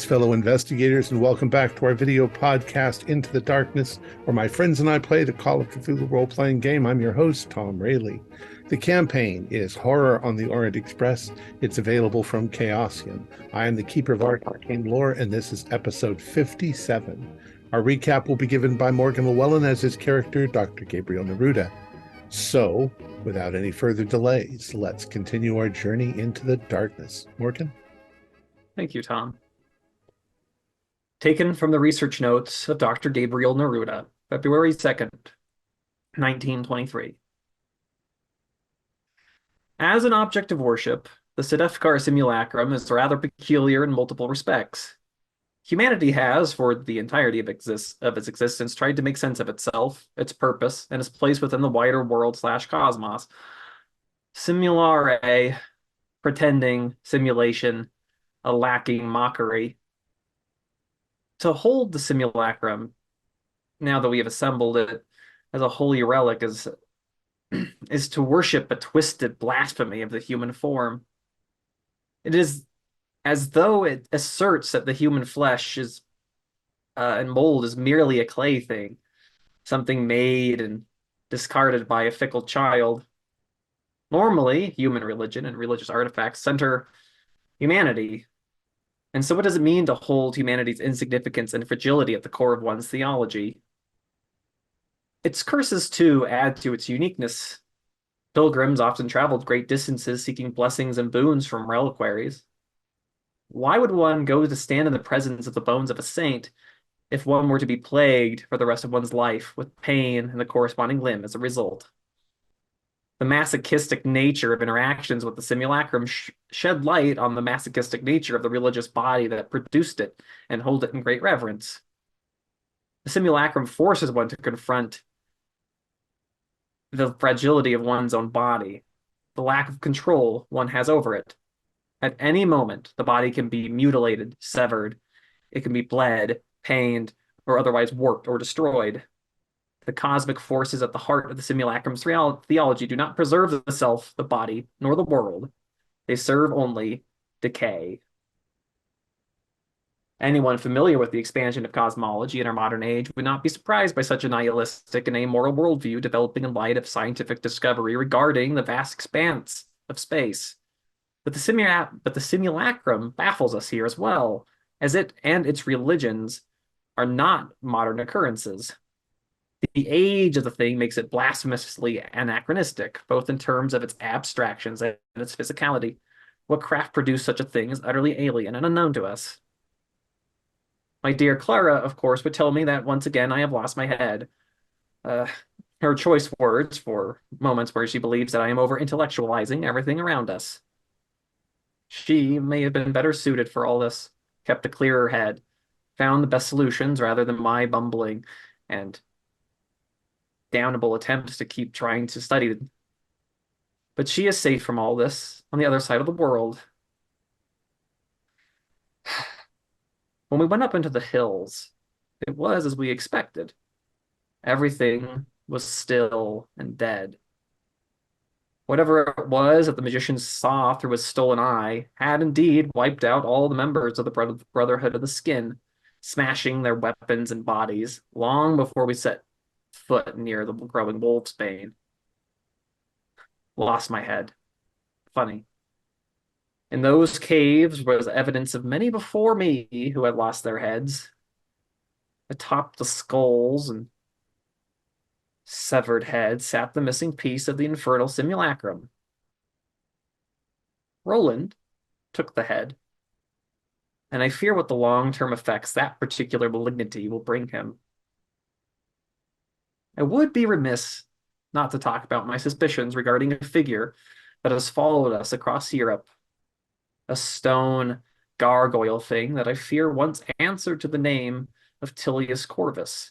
Greetings, fellow investigators, and welcome back to our video podcast, Into the Darkness, where my friends and I play the Call of Cthulhu role-playing game. I'm your host, Tom Rayleigh. The campaign is Horror on the Orient Express. It's available from Chaosium. I am the Keeper of Arcane Lore, and this is episode 57. Our recap will be given by Morgan Llewellyn as his character, Dr. Gabriel Neruda. So, without any further delays, let's continue our journey into the darkness. Morgan? Thank you, Tom. Taken from the research notes of Dr. Gabriel Neruda, February 2nd, 1923. As an object of worship, the Sedefkar simulacrum is rather peculiar in multiple respects. Humanity has, for the entirety of its existence, tried to make sense of itself, its purpose, and its place within the wider world/cosmos. Simulare, pretending, simulation, a lacking mockery. To hold the simulacrum, now that we have assembled it as a holy relic, is to worship a twisted blasphemy of the human form. It is as though it asserts that the human flesh is and mold is merely a clay thing, something made and discarded by a fickle child. Normally, human religion and religious artifacts center humanity. And so what does it mean to hold humanity's insignificance and fragility at the core of one's theology? Its curses, too, add to its uniqueness. Pilgrims often traveled great distances seeking blessings and boons from reliquaries. Why would one go to stand in the presence of the bones of a saint if one were to be plagued for the rest of one's life with pain in the corresponding limb as a result? The masochistic nature of interactions with the simulacrum shed light on the masochistic nature of the religious body that produced it and hold it in great reverence. The simulacrum forces one to confront the fragility of one's own body, the lack of control one has over it. At any moment, the body can be mutilated, severed, it can be bled, pained, or otherwise warped or destroyed. The cosmic forces at the heart of the simulacrum's theology do not preserve the self, the body, nor the world. They serve only decay. Anyone familiar with the expansion of cosmology in our modern age would not be surprised by such a nihilistic and amoral worldview developing in light of scientific discovery regarding the vast expanse of space. But the simulacrum baffles us here as well, as it and its religions are not modern occurrences. The age of the thing makes it blasphemously anachronistic, both in terms of its abstractions and its physicality. What craft produced such a thing is utterly alien and unknown to us. My dear Clara, of course, would tell me that once again I have lost my head. Her choice words for moments where she believes that I am over-intellectualizing everything around us. She may have been better suited for all this, kept a clearer head, found the best solutions rather than my bumbling and damnable attempts to keep trying to study. But she is safe from all this on the other side of the world. When we went up into the hills, it was as we expected. Everything was still and dead. Whatever it was that the magician saw through his stolen eye had indeed wiped out all the members of the Brotherhood of the Skin, smashing their weapons and bodies long before we set foot near the growing wolf's bane. Lost my head. Funny. In those caves was evidence of many before me who had lost their heads. Atop the skulls and severed heads sat the missing piece of the infernal simulacrum. Roland took the head, and I fear what the long-term effects that particular malignity will bring him. I would be remiss not to talk about my suspicions regarding a figure that has followed us across Europe. A stone gargoyle thing that I fear once answered to the name of Tullius Corvus,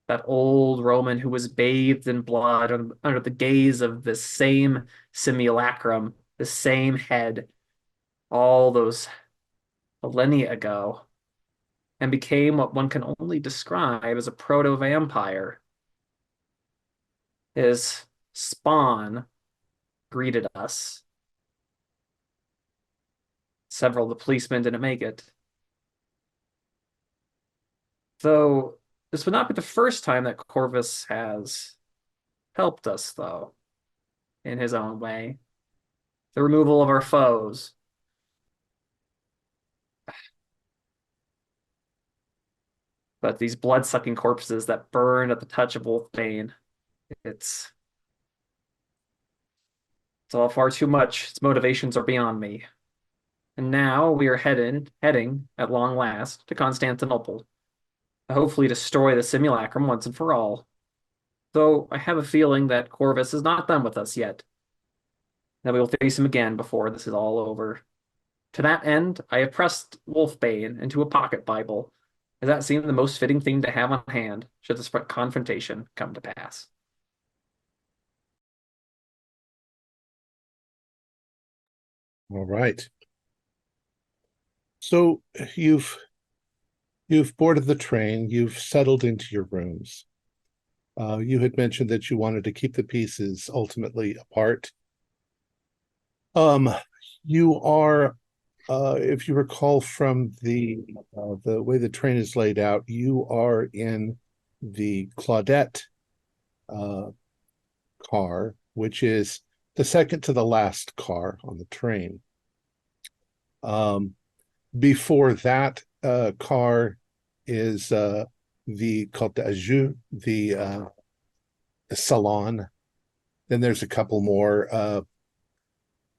that old Roman who was bathed in blood under the gaze of this same simulacrum, the same head, all those millennia ago, and became what one can only describe as a proto-vampire. His spawn greeted us. Several of the policemen didn't make it. Though this would not be the first time that Corvus has helped us, though, in his own way. The removal of our foes. But these blood-sucking corpses that burn at the touch of Wolfbane, it's it's all far too much. Its motivations are beyond me. And now we are heading at long last to Constantinople, to hopefully destroy the simulacrum once and for all. Though I have a feeling that Corvus is not done with us yet, that we will face him again before this is all over. To that end, I have pressed Wolfbane into a pocket Bible, as that seemed the most fitting thing to have on hand should this confrontation come to pass. All right. So you've boarded the train, you've settled into your rooms. You had mentioned that you wanted to keep the pieces ultimately apart. Um, you are, if you recall from the way the train is laid out, you are in the Claudette uh, car, which is the second to the last car on the train. Um, Before that car is the Côte d'Azur, the salon. Then there's a couple more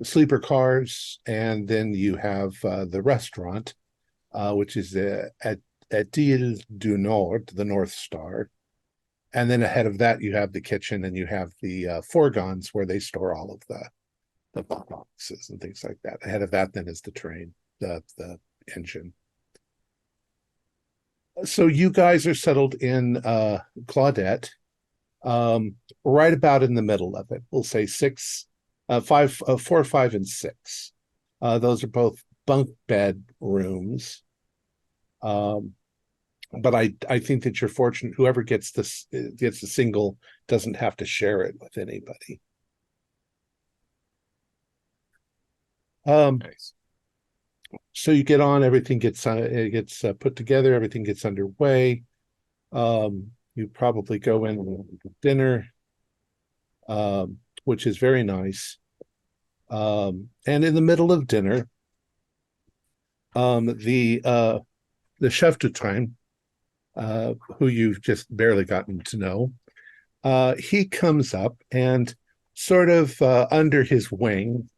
sleeper cars, and then you have the restaurant, which is at Ile du Nord, the North Star. And then ahead of that, you have the kitchen, and you have the fourgons where they store all of the boxes and things like that. Ahead of that, then is the train, the engine. So you guys are settled in Claudette, right about in the middle of it. We'll say five, 4, 5, and 6. Those are both bunk bed rooms. But I think that you're fortunate. Whoever gets the single doesn't have to share it with anybody. Nice. So you get on, everything gets put together, everything gets underway. You probably go in with dinner, which is very nice. And in the middle of dinner, the chef de train, who you've just barely gotten to know, he comes up and sort of under his wing,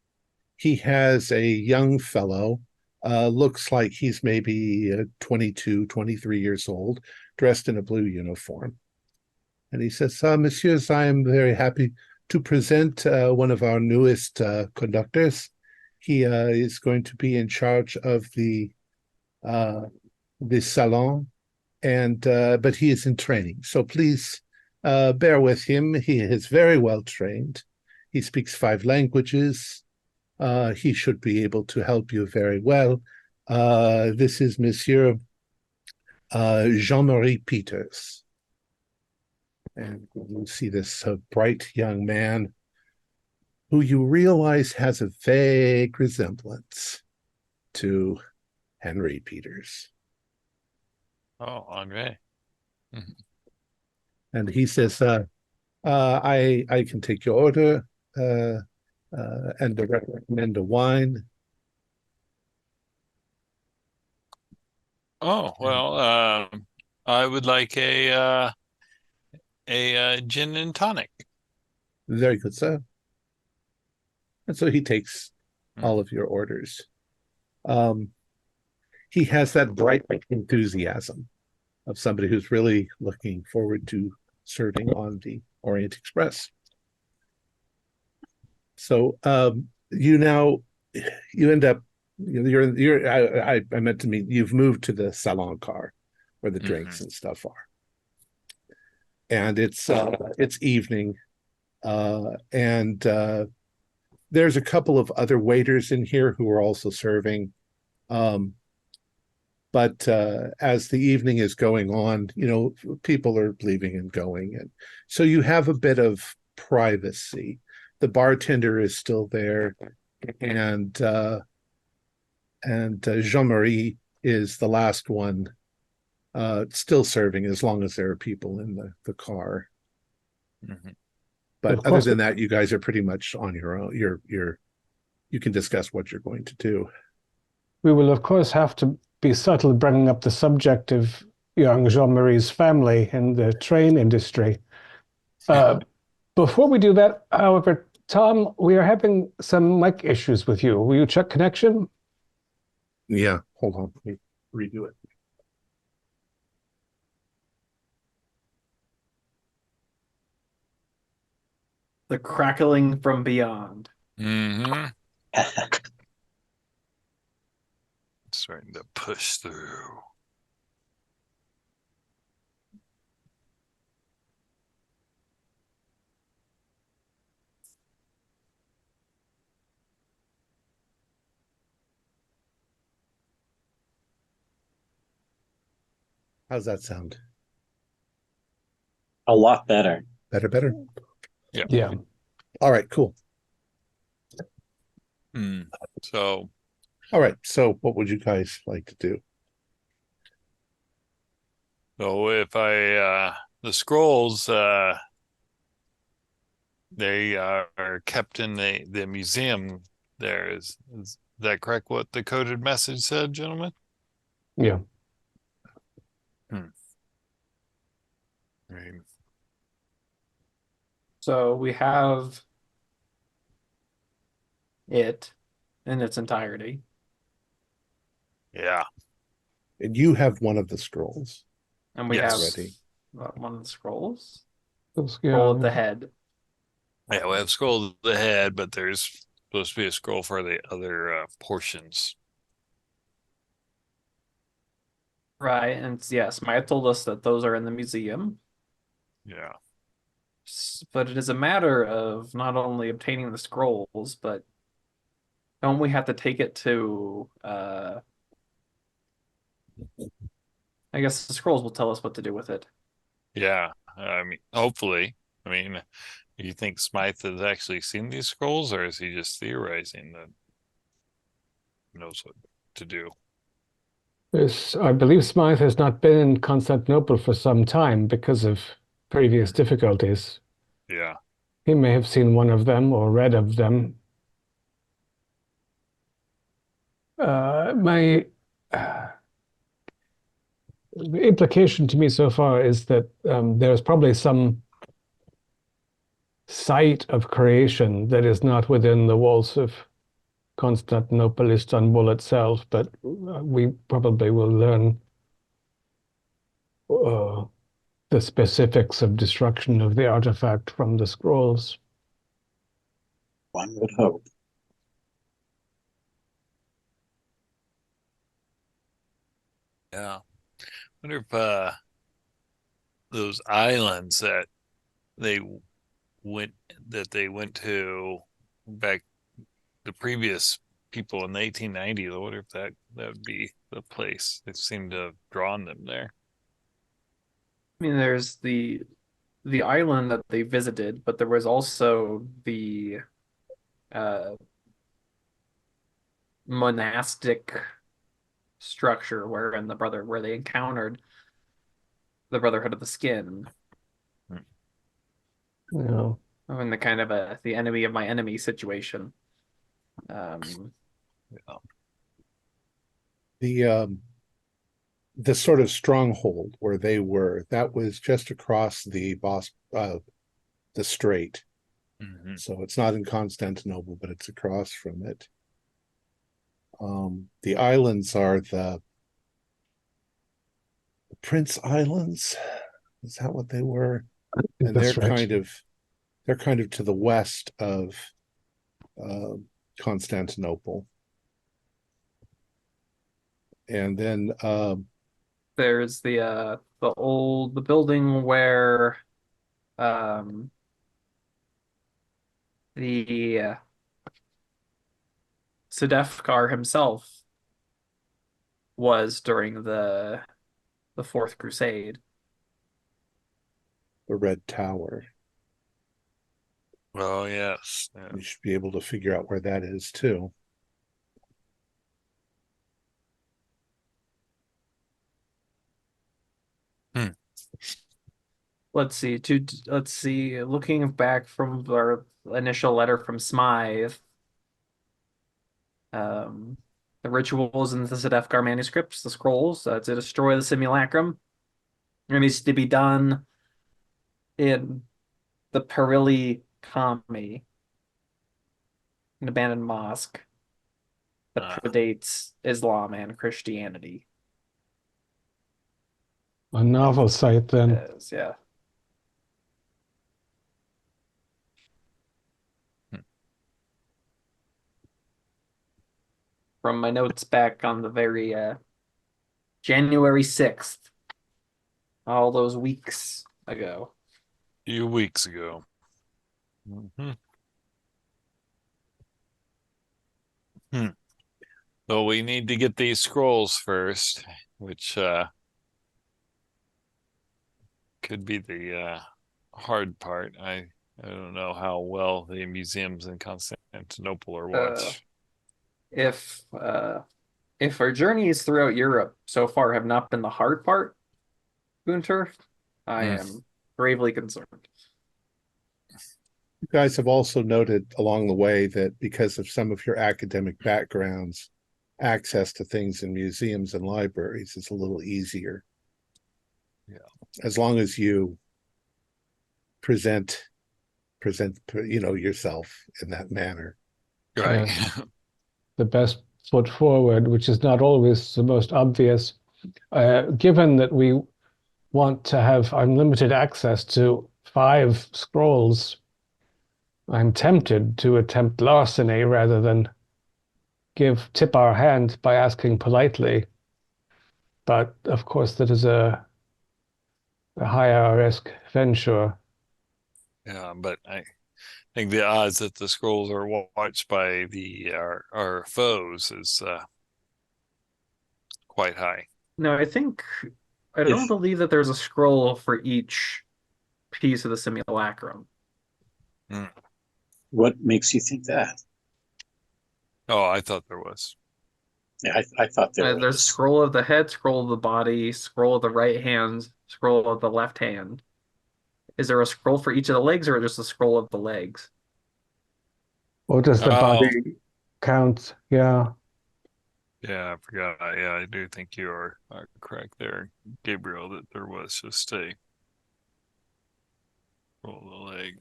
he has a young fellow, looks like he's maybe 22, 23 years old, dressed in a blue uniform. And he says, Messieurs, I am very happy to present one of our newest conductors. He is going to be in charge of the salon, and but he is in training. So please bear with him. He is very well trained. He speaks 5 languages. He should be able to help you very well. This is Monsieur Jean-Marie Peters. And you see this bright young man who you realize has a vague resemblance to Henry Peters. Oh, Andre. Mhm. And he says, I can take your order and recommend a wine. Oh, well, I would like a gin and tonic. Very good, sir. And so he takes Mm. all of your orders. Um, he has that bright enthusiasm of somebody who's really looking forward to serving on the Orient Express. So you end up I meant to mean you've moved to the salon car where the drinks Mhm. and stuff are, and it's evening, and there's a couple of other waiters in here who are also serving. Um, but as the evening is going on, people are leaving and going, and so you have a bit of privacy. The bartender is still there, and Jean-Marie is the last one still serving as long as there are people in the car. Mhm. But Of other course than that, you guys are pretty much on your own. You can discuss what you're going to do. we will, of course, have to be subtle bringing up the subject of young Jean-Marie's family in the train industry. Before we do that, however, Tom, we are having some mic issues with you. Will you check connection? Yeah, hold on. Let me redo it. The crackling from beyond. Mm-hmm. Starting to push through. How's that sound? A lot better. Better? Yeah. Yeah. All right, cool. So, All right, so what would you guys like to do? if the scrolls, they are kept in the museum there. Is that correct, what the coded message said, gentlemen? Yeah. Right. So we have it in its entirety. Yeah. And you have one of the scrolls. And we Yes. have Already. one of the scrolls. Yeah. Scroll at the head. Yeah, we have scroll of the head, but there's supposed to be a scroll for the other portions. Right. And yes, Maya told us that those are in the museum. Yeah. But it is a matter of not only obtaining the scrolls, but don't we have to take it to I guess the scrolls will tell us what to do with it. Yeah. I mean, hopefully. I mean, you think Smythe has actually seen these scrolls, or is he just theorizing that he knows what to do? Yes, I believe Smythe has not been in Constantinople for some time because of previous difficulties. Yeah. He may have seen one of them or read of them. My implication to me so far is that there's probably some site of creation that is not within the walls of Constantinople, Istanbul itself, but we probably will learn the specifics of destruction of the artifact from the scrolls. One would hope. Yeah. Wonder if those islands they they went to back the previous people in the 1890s. I wonder if that would be the place. They seem to have drawn them there. I mean, there's the island that they visited, but there was also the monastic structure where they encountered the Brotherhood of the Skin. Yeah. In the kind of the enemy of my enemy situation. Yeah. The sort of stronghold where they were, that was just across the strait. Mhm. So it's not in Constantinople, but it's across from it. The islands are the Prince Islands. Is that what they were? And That's right. they're kind of to the west of Constantinople. And then There's the building where the Sedefkar himself was during the Fourth Crusade. the Red Tower. Oh, yes. Yeah. You should be able to figure out where that is too. let's see. Let's see. Looking back from our initial letter from Smythe, um, the rituals in the Sedefkar manuscripts, the scrolls, to destroy the simulacrum. It needs to be done in the Perilli Kami, an abandoned mosque that predates Islam and Christianity. A novel site, then. Yes, yeah. From my notes back on the very January 6th, all those weeks ago. A few weeks ago. Mm-hmm. So we need to get these scrolls first, which could be the hard part. I don't know how well the museums in Constantinople are watched. If our journeys throughout Europe so far have not been the hard part, Gunter, I am gravely concerned. You guys have also noted along the way that because of some of your academic backgrounds, access to things in museums and libraries is a little easier. Yeah. As long as you present yourself in that manner. Right. The best foot forward, which is not always the most obvious. Given that we want to have unlimited access to 5 scrolls, I'm tempted to attempt larceny rather than tip our hand by asking politely. But of course, that is a higher risk venture. Yeah, but I think the odds that the scrolls are watched by our foes is quite high. No, I don't believe that there's a scroll for each piece of the simulacrum. What makes you think that? Oh, I thought there was. Yeah, I thought there There's was. scroll of the head, scroll of the body, scroll of the right hand, scroll of the left hand. Is there a scroll for each of the legs or just a scroll of the legs? Or does the body count? Yeah. Yeah, I forgot. Yeah, I do think you are correct there, Gabriel, that there was just a roll the leg.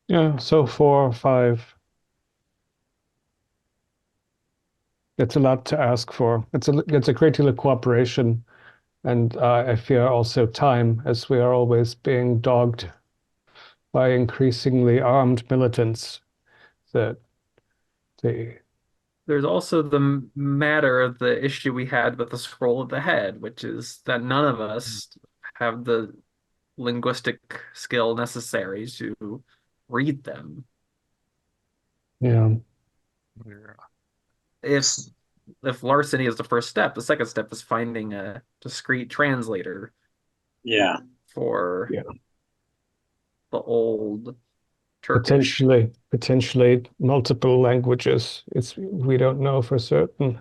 Yeah, so 4 or 5. It's a lot to ask for. It's a great deal of cooperation, and I fear also time, as we are always being dogged by increasingly armed militants. That There's also the matter of the issue we had with the scroll of the head, which is that none of us have the linguistic skill necessary to read them. Yeah. If larceny is the first step, the second step is finding a discrete translator. Yeah. For the old Turkish. Potentially multiple languages. We don't know for certain.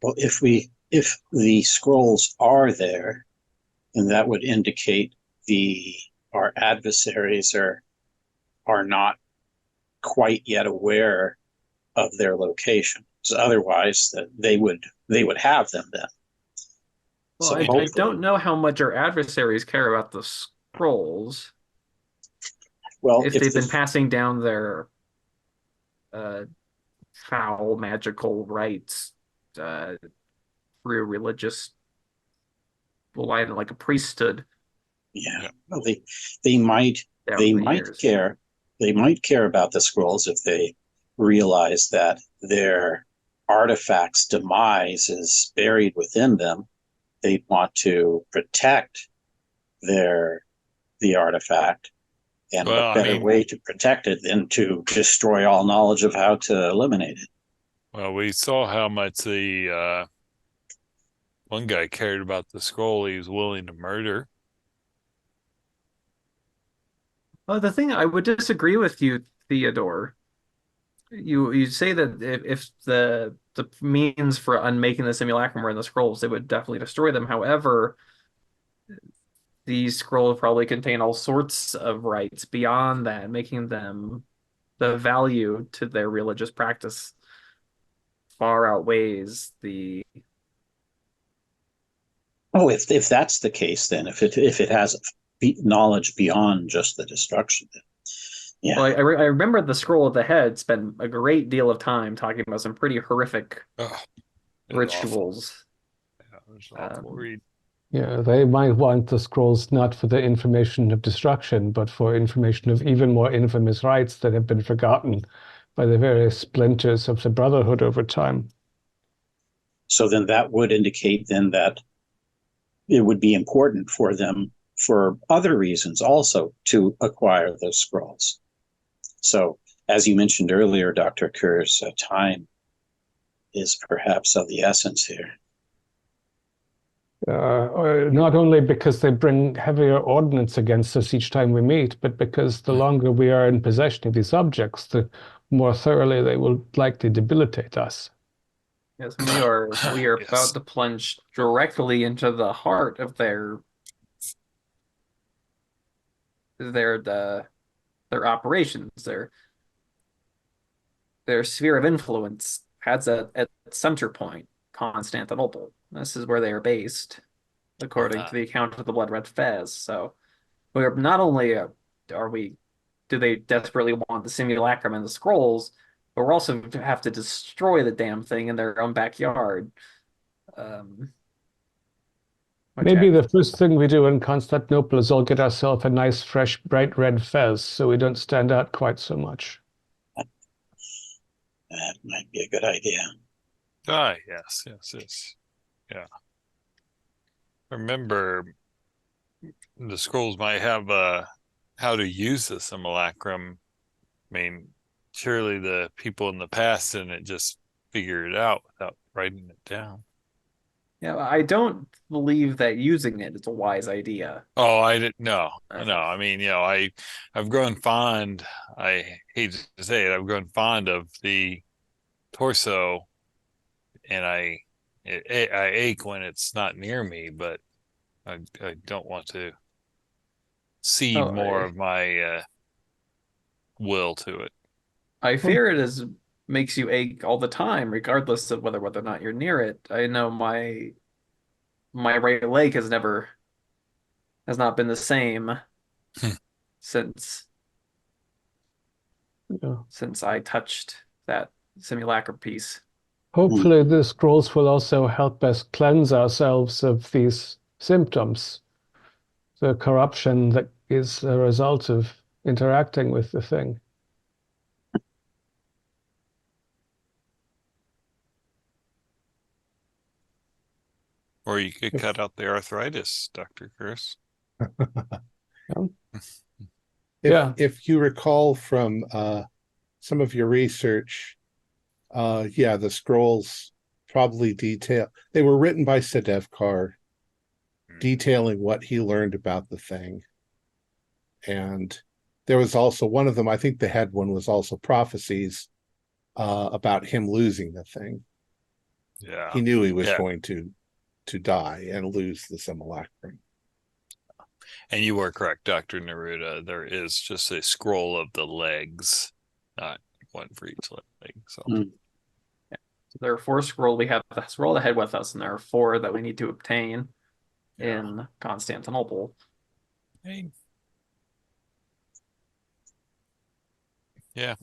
Well, if the scrolls are there, then that would indicate our adversaries are not quite yet aware of their location. So otherwise, they would have them then. Well, so I don't know how much our adversaries care about the scrolls. Well, if they've been passing down their foul magical rites through religious line, like a priesthood. Yeah. Well, they might care. They might care about the scrolls if they realize that their artifact's demise is buried within them. They'd want to protect the artifact. And what better way to protect it than to destroy all knowledge of how to eliminate it? Well, we saw how much the one guy cared about the scroll he was willing to murder. The thing I would disagree with you, Theodore. You say that if the the means for unmaking the simulacrum were in the scrolls, they would definitely destroy them. However, these scrolls probably contain all sorts of rites beyond that, making them the value to their religious practice far outweighs the. Oh, if that's the case, then if it has knowledge beyond just the destruction, then yeah. Well, I remember the scroll of the head spent a great deal of time talking about some pretty horrific Oh, rituals. Yeah, it was an awful read. Yeah, they might want the scrolls not for the information of destruction, but for information of even more infamous rites that have been forgotten by the various splinters of the Brotherhood over time. So then that would indicate then that it would be important for them for other reasons also to acquire those scrolls. So as you mentioned earlier, Dr. Kerr's, time is perhaps of the essence here. Not only because they bring heavier ordnance against us each time we meet, but because the longer we are in possession of these objects, the more thoroughly they will likely debilitate us. Yes, we are Yes. about to plunge directly into the heart of their operations, their sphere of influence has at center point, Constantinople. This is where they are based, according to the account of the Blood Red Fez. So we're not only do they desperately want the simulacrum and the scrolls, but we're also have to destroy the damn thing in their own backyard. Maybe the first thing we do in Constantinople is all get ourselves a nice, fresh, bright red fez so we don't stand out quite so much. That might be a good idea. Ah, yes. Yeah. Remember, the scrolls might have how to use the simulacrum. I mean, surely the people in the past didn't just figure it out without writing it down. Yeah, I don't believe that using it is a wise idea. Oh, I didn't. No. I mean, I've grown fond. I hate to say it. I've grown fond of the torso, and I ache when it's not near me. But I don't want to cede more of my will to it. I fear it makes you ache all the time, regardless of whether or not you're near it. I know my right leg has not been the same since I touched that simulacrum piece. Hopefully the scrolls will also help us cleanse ourselves of these symptoms, the corruption that is a result of interacting with the thing. Or you could cut out the arthritis, Dr. Curse. If you recall from some of your research, the scrolls probably they were written by Sedevkar, detailing what he learned about the thing. And there was also one of them, I think the head one was also prophecies about him losing the thing. Yeah. He knew he was going to die and lose the simulacrum. And you were correct, Dr. Neruda. There is just a scroll of the legs, not one for each leg. So, So there are 4 scrolls. We have the scroll of the head with us, and there are 4 that we need to obtain in Constantinople. Yeah.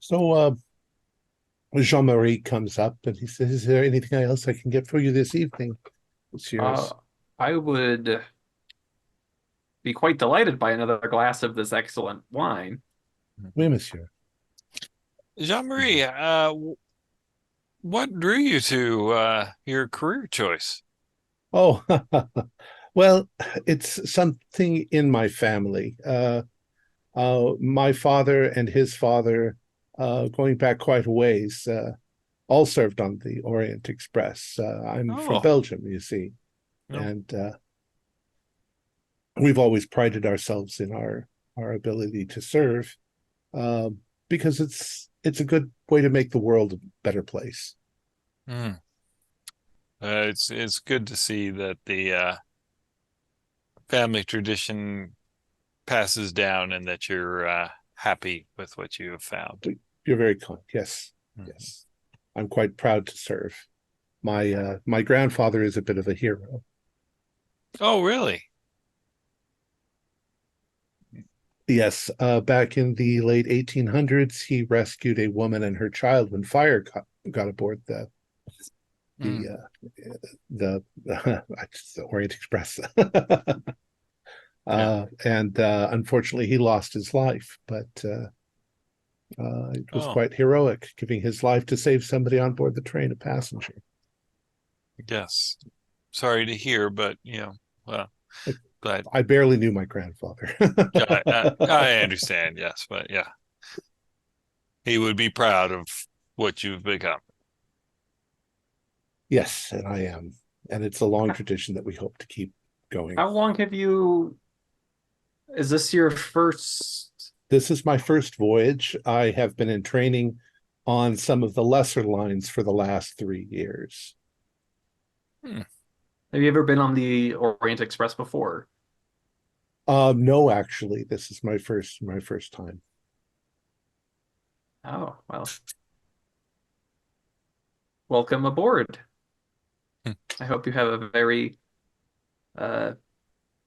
So Jean-Marie comes up and he says, "Is there anything else I can get for you this evening?" It's yours. I would be quite delighted by another glass of this excellent wine. Oui, monsieur. Jean-Marie, what drew you to your career choice? Oh, well, it's something in my family. My father and his father, going back quite a ways, all served on the Orient Express. I'm from Belgium, you see, and we've always prided ourselves in our ability to serve, because it's a good way to make the world a better place. Mm. It's good to see that the family tradition passes down and that you're happy with what you have found. You're very kind. Yes, yes. I'm quite proud to serve. My grandfather is a bit of a hero. Oh, really? Yes, back in the late 1800s, he rescued a woman and her child when fire got aboard the the Orient Express. And unfortunately, he lost his life, but it was quite heroic, giving his life to save somebody on board the train, a passenger. Yes. Sorry to hear, but well, glad. I barely knew my grandfather. I understand, yes, but yeah, he would be proud of what you've become. Yes, and I am. And it's a long tradition that we hope to keep going. How long have you... Is this your first? This is my first voyage. I have been in training on some of the lesser lines for the last 3 years. Have you ever been on the Orient Express before? No, actually, this is my first time. Oh, well. Welcome aboard. I hope you have a very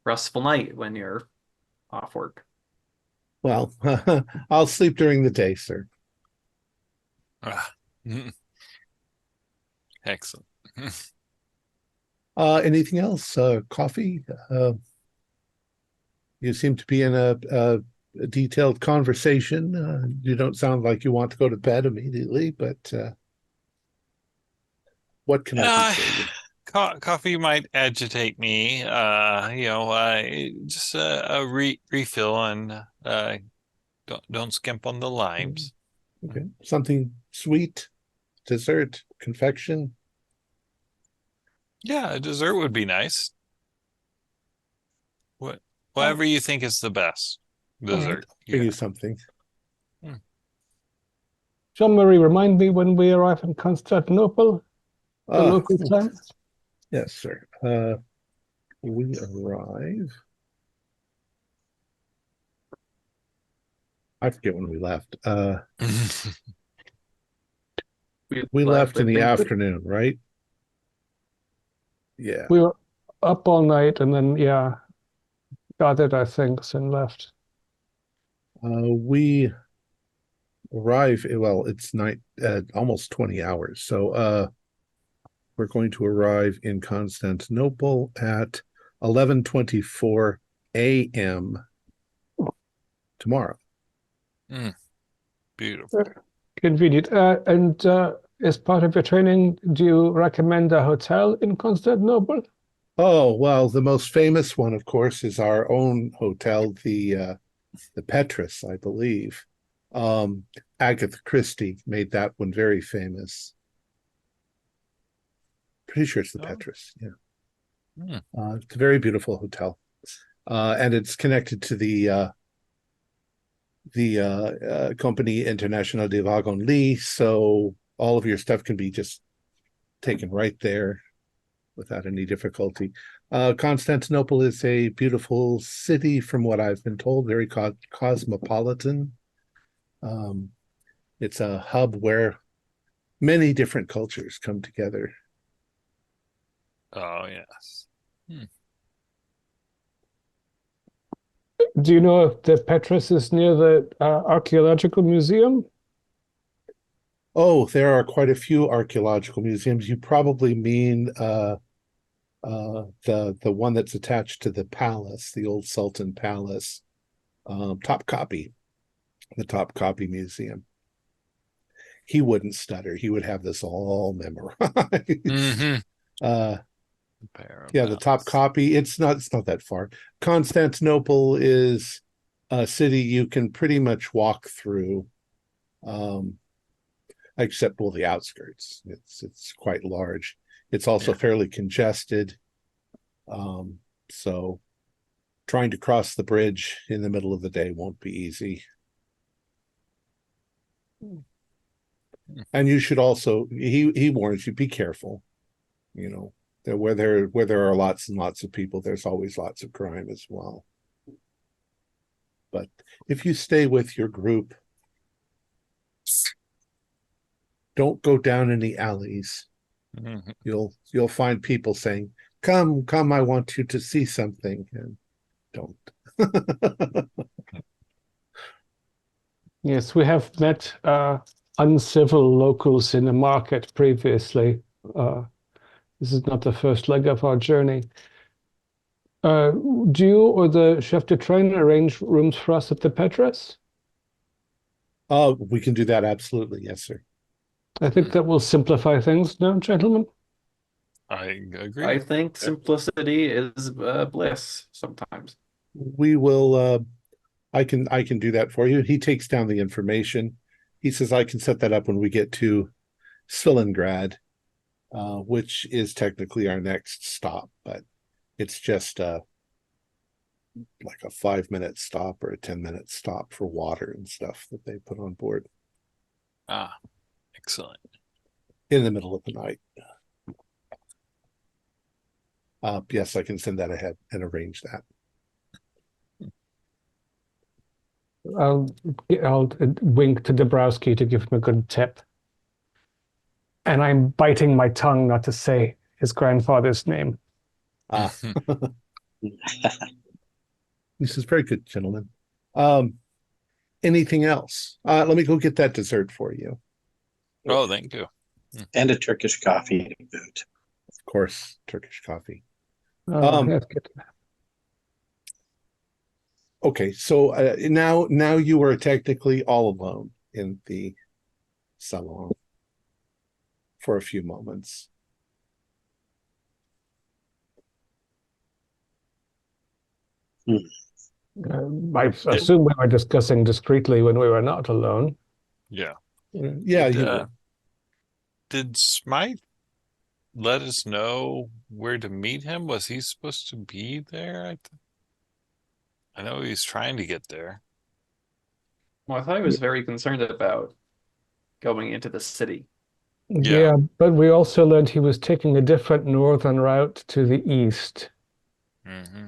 restful night when you're off work. Well, I'll sleep during the day, sir. Excellent. Anything else? Coffee? You seem to be in a detailed conversation. You don't sound like you want to go to bed immediately, but what can I do for you? Coffee might agitate me. Just a refill and don't skimp on the limes. Okay, something sweet, dessert, confection. Yeah, a dessert would be nice. Whatever you think is the best dessert. Bring you something. Jean-Marie, remind me when we arrive in Constantinople, the local time. Yes, sir. We arrive. I forget when we left. We left in the afternoon, right? Yeah. We were up all night and then, got it, I think, and left. We arrive, well, it's night, almost 20 hours. So we're going to arrive in Constantinople at 11:24 a.m. tomorrow. Beautiful. Convenient. And as part of your training, do you recommend a hotel in Constantinople? Oh, well, the most famous one, of course, is our own hotel, the Petrus, I believe. Agatha Christie made that one very famous. Pretty sure it's the Petrus, yeah. It's a very beautiful hotel. And it's connected to the Compagnie Internationale des Wagons-Lits, so all of your stuff can be just taken right there without any difficulty. Constantinople is a beautiful city, from what I've been told, very cosmopolitan. It's a hub where many different cultures come together. Oh, yes. Do you know if the Petrus is near the archaeological museum? Oh, there are quite a few archaeological museums. You probably mean the one that's attached to the palace, the old Sultan Palace, Topkapi, the Topkapi Museum. He wouldn't stutter. He would have this all memorized. Yeah, the Topkapi. It's not that far. Constantinople is a city you can pretty much walk through, except the outskirts. It's quite large. It's also fairly congested. So trying to cross the bridge in the middle of the day won't be easy. And you should also, he warns you, be careful. You know, that where there are lots and lots of people, there's always lots of crime as well. But if you stay with your group, don't go down any alleys. Mhm. You'll find people saying, come, I want you to see something, and don't. Yes, we have met uncivil locals in the market previously. This is not the first leg of our journey. Do you or the chef de train arrange rooms for us at the Petrus? We can do that, absolutely. Yes, sir. I think that will simplify things now, gentlemen. I agree. I think simplicity is bliss sometimes. We will I can do that for you. He takes down the information. He says I can set that up when we get to Svilengrad, which is technically our next stop, but it's just like a 5-minute stop or a 10-minute stop for water and stuff that they put on board Excellent. in the middle of the night. Yes, I can send that ahead and arrange that. I'll wink to Dabrowski to give him a good tip. And I'm biting my tongue not to say his grandfather's name. He says, very good, gentlemen. Anything else? Let me go get that dessert for you. Oh, thank you. And a Turkish coffee to boot. Of course, Turkish coffee. Yes, good. Okay, so now you are technically all alone in the salon for a few moments. I assume we were discussing discreetly when we were not alone. Yeah. Yeah, you were. Did Smythe let us know where to meet him? Was he supposed to be there? I know he's trying to get there. Well, I thought he was very concerned about going into the city. Yeah. But we also learned he was taking a different northern route to the east. Mm-hmm.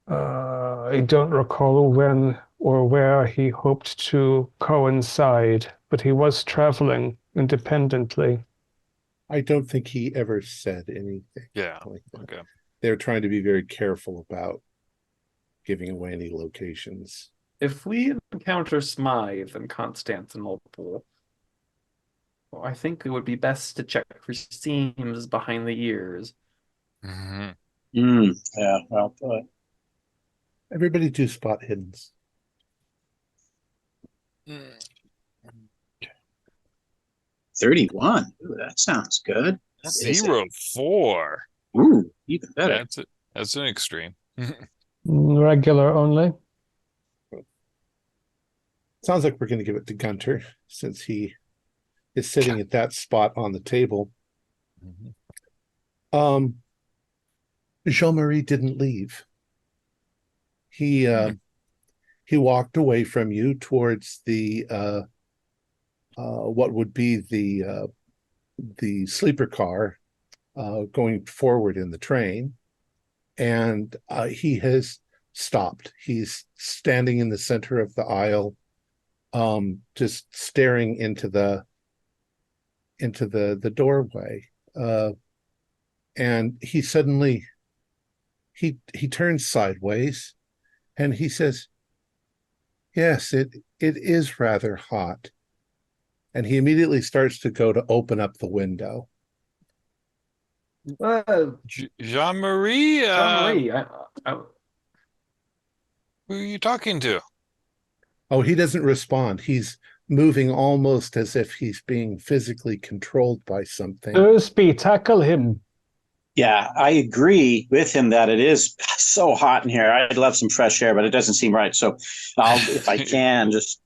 I don't recall when or where he hoped to coincide, but he was traveling independently. I don't think he ever said anything. Yeah. Like that. Okay. They're trying to be very careful about giving away any locations. If we encounter Smythe in Constantinople, well, I think it would be best to check for seams behind the ears. Mm-hmm. Yeah, well put. Everybody do spot hiddens. 31. Ooh, that sounds good. 04. Ooh, even better. That's it. That's an extreme. Regular only. Sounds like we're going to give it to Gunter since he is sitting at that spot on the table. Mm-hmm. Jean-Marie didn't leave. He walked away from you towards the what would be the sleeper car going forward in the train, and he has stopped. He's standing in the center of the aisle, just staring into the doorway, and he suddenly he turns sideways and he says, yes, it is rather hot. And he immediately starts to go to open up the window. Jean-Marie, Jean-Marie, who are you talking to? Oh, he doesn't respond. He's moving almost as if he's being physically controlled by something. Thursby, tackle him. Yeah, I agree with him that it is so hot in here. I'd love some fresh air, but it doesn't seem right. So I'll, if I can, just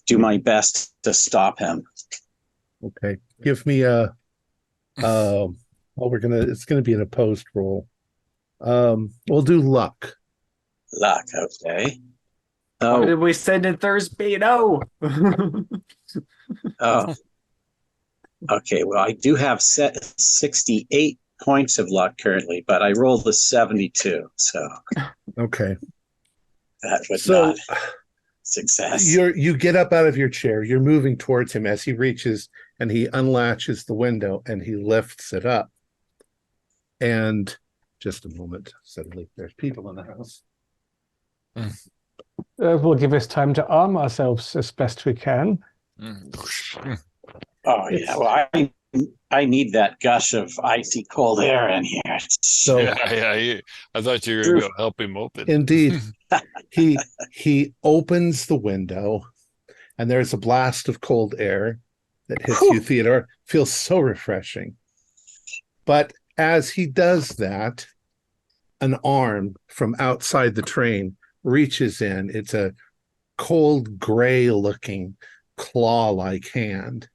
do my best to stop him. Okay. Give me a it's gonna be an opposed roll. We'll do luck. Luck, okay. Why Oh, did we send in Thursby? No. oh, okay. Well, I do have set 68 points of luck currently, but I rolled a 72, so Okay. that would So not success. you get up out of your chair. You're moving towards him as he reaches and he unlatches the window and he lifts it up. And just a moment. Suddenly, there's people in the house. We'll give us time to arm ourselves as best we can. Oh yeah. Well, I need that gush of icy cold air in here. So yeah. I thought you were going to go help him open. indeed, he opens the window, and there's a blast of cold air that hits you, Theodore. Feels so refreshing. But as he does that, an arm from outside the train reaches in. It's a cold gray-looking claw-like hand,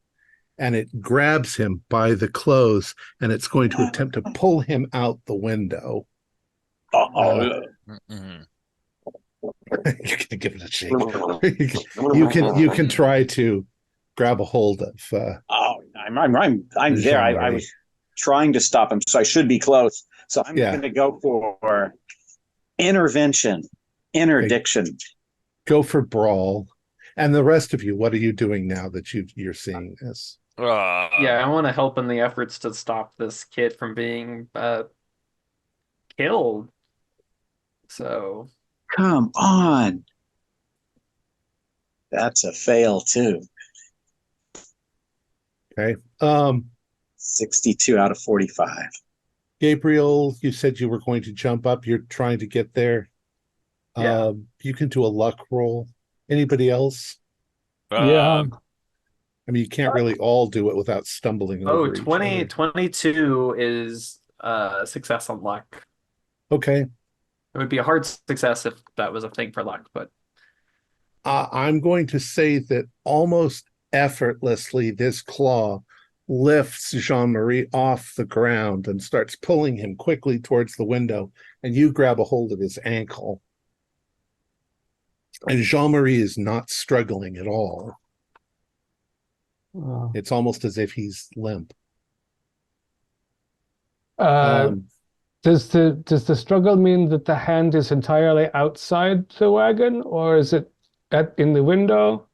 and it grabs him by the clothes, and it's going to attempt to pull him out the window. Mm-mm. You can give it a shake. you can try to grab a hold of. I'm there. I was trying to stop him, so I should be close. So I'm going to go for interdiction. Go for brawl, and the rest of you. What are you doing now that you're seeing this? Yeah, I want to help in the efforts to stop this kid from being killed. So come on, that's a fail too. Okay. 62 out of 45. Gabriel, you said you were going to jump up. You're trying to get there. Yeah. You can do a luck roll. Anybody else? Yeah. I mean, you can't really all do it without stumbling over each other. 22 is success on luck. Okay. It would be a hard success if that was a thing for luck, but I'm going to say that almost effortlessly, this claw lifts Jean-Marie off the ground and starts pulling him quickly towards the window, and you grab a hold of his ankle. And Jean-Marie is not struggling at all. It's almost as if he's limp. Does the struggle mean that the hand is entirely outside the wagon, or is it in the window?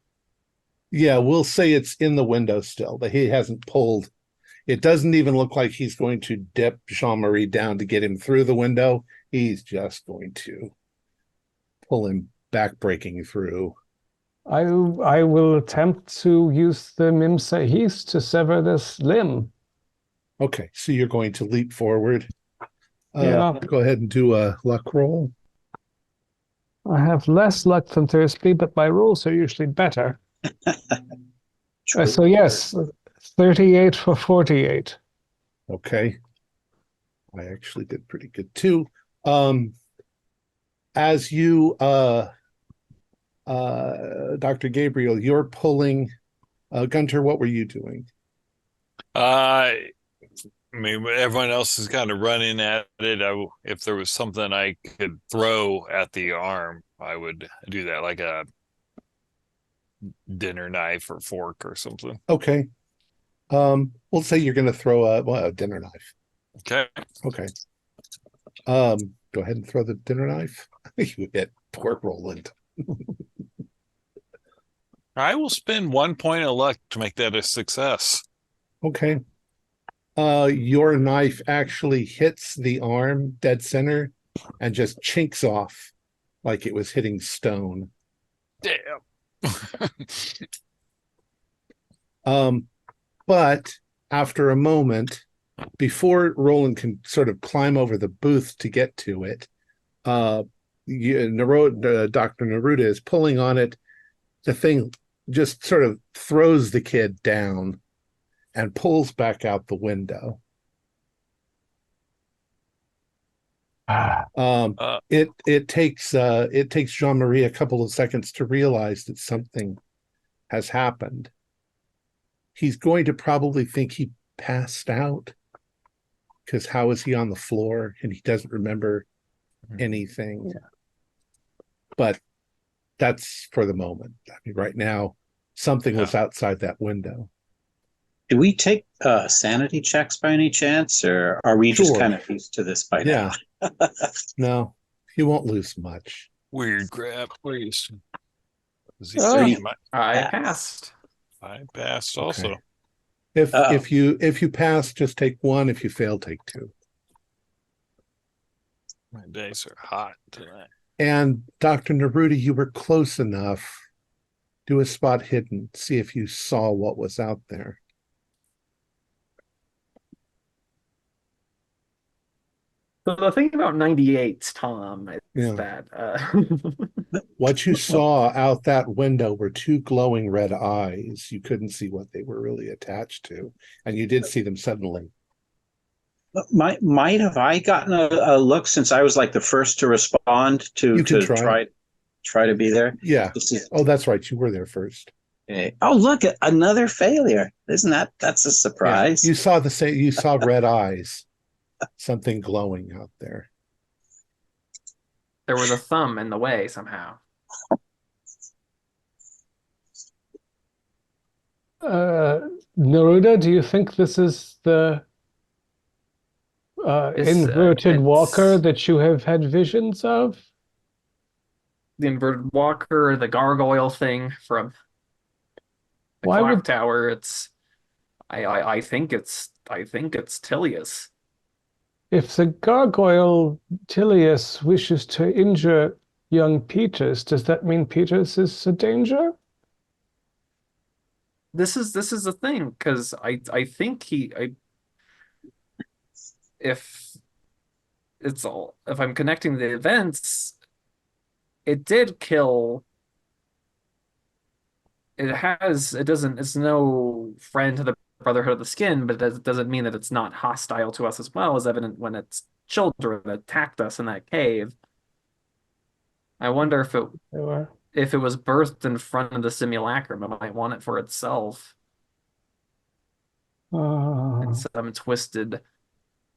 Yeah, we'll say it's in the window still, that he hasn't pulled. It doesn't even look like he's going to dip Jean-Marie down to get him through the window. He's just going to pull him back, breaking through. I will attempt to use the Mimsahis to sever this limb. Okay, so you're going to leap forward. Yeah. Go ahead and do a luck roll. I have less luck than Thursby, but my rolls are usually better. So yes, 38 for 48. Okay. I actually did pretty good too. As you Dr. Gabriel, you're pulling Gunter, what were you doing? I mean, everyone else is kind of running at it. If there was something I could throw at the arm, I would do that, like a dinner knife or fork or something. Okay. We'll say you're going to throw a dinner knife. Okay. Go ahead and throw the dinner knife. You hit poor Roland. I will spend 1 point of luck to make that a success. Okay. Your knife actually hits the arm dead center and just chinks off like it was hitting stone. Damn. But after a moment, before Roland can sort of climb over the booth to get to it, Dr. Neruda is pulling on it. The thing just sort of throws the kid down and pulls back out the window. It takes Jean-Marie a couple of seconds to realize that something has happened. He's going to probably think he passed out, because how is he on the floor and he doesn't remember anything? Yeah. But that's for the moment. I mean, right now, something was outside that window. Do we take sanity checks by any chance, or are we just Sure. kind of used to this by Yeah. now? No, you won't lose much. Weird crap, please. I passed. I passed also. Okay. If you pass, just take 1. If you fail, take 2. My days are hot tonight. And Dr. Neruda, you were close enough. Do a spot hidden. See if you saw what was out there. So the thing about 98, Tom, is that what you saw out that window were 2 glowing red eyes. You couldn't see what they were really attached to, and you did see them suddenly. Might have I gotten a look, since I was like the first to respond to try to be there? Yeah. Oh, that's right. You were there first. Okay. Oh, look, another failure. Isn't that's a surprise? Yeah. You saw red eyes. Something glowing out there. There was a thumb in the way somehow. Neruda, do you think this is the inverted walker that you have had visions of? The inverted walker, the gargoyle thing from the clock tower. I think it's Tilius. If the gargoyle Tilius wishes to injure young Peters, does that mean Peters is a danger? This is the thing, because I think if I'm connecting the events, it did kill. It's no friend to the Brotherhood of the Skin, but it doesn't mean that it's not hostile to us as well, as evident when its children attacked us in that cave. I wonder if it was birthed in front of the simulacrum, it might want it for itself. In some twisted.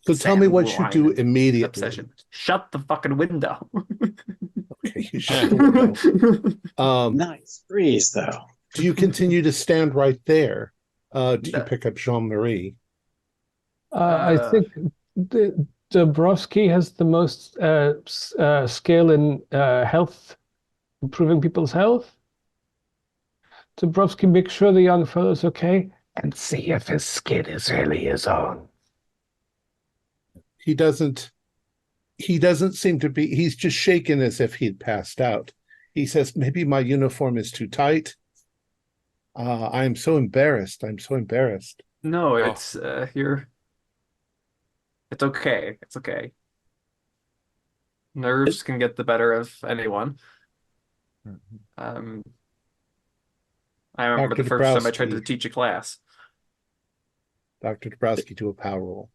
So tell me what you do immediately. Obsession. Shut the fucking window. Okay, you shut the window. Nice breeze, though. Do you continue to stand right there? Do you pick up Jean-Marie? I think Dabrowski has the most skill in health, improving people's health. Dabrowski, make sure the young fellow's okay and see if his skin is really his own. He doesn't seem to be, he's just shaken as if he'd passed out. He says, maybe my uniform is too tight. I'm so embarrassed. No, it's it's okay. It's okay. Nerves can get the better of anyone. I remember the first time I tried to teach a class. Dr. Dabrowski, do a power roll.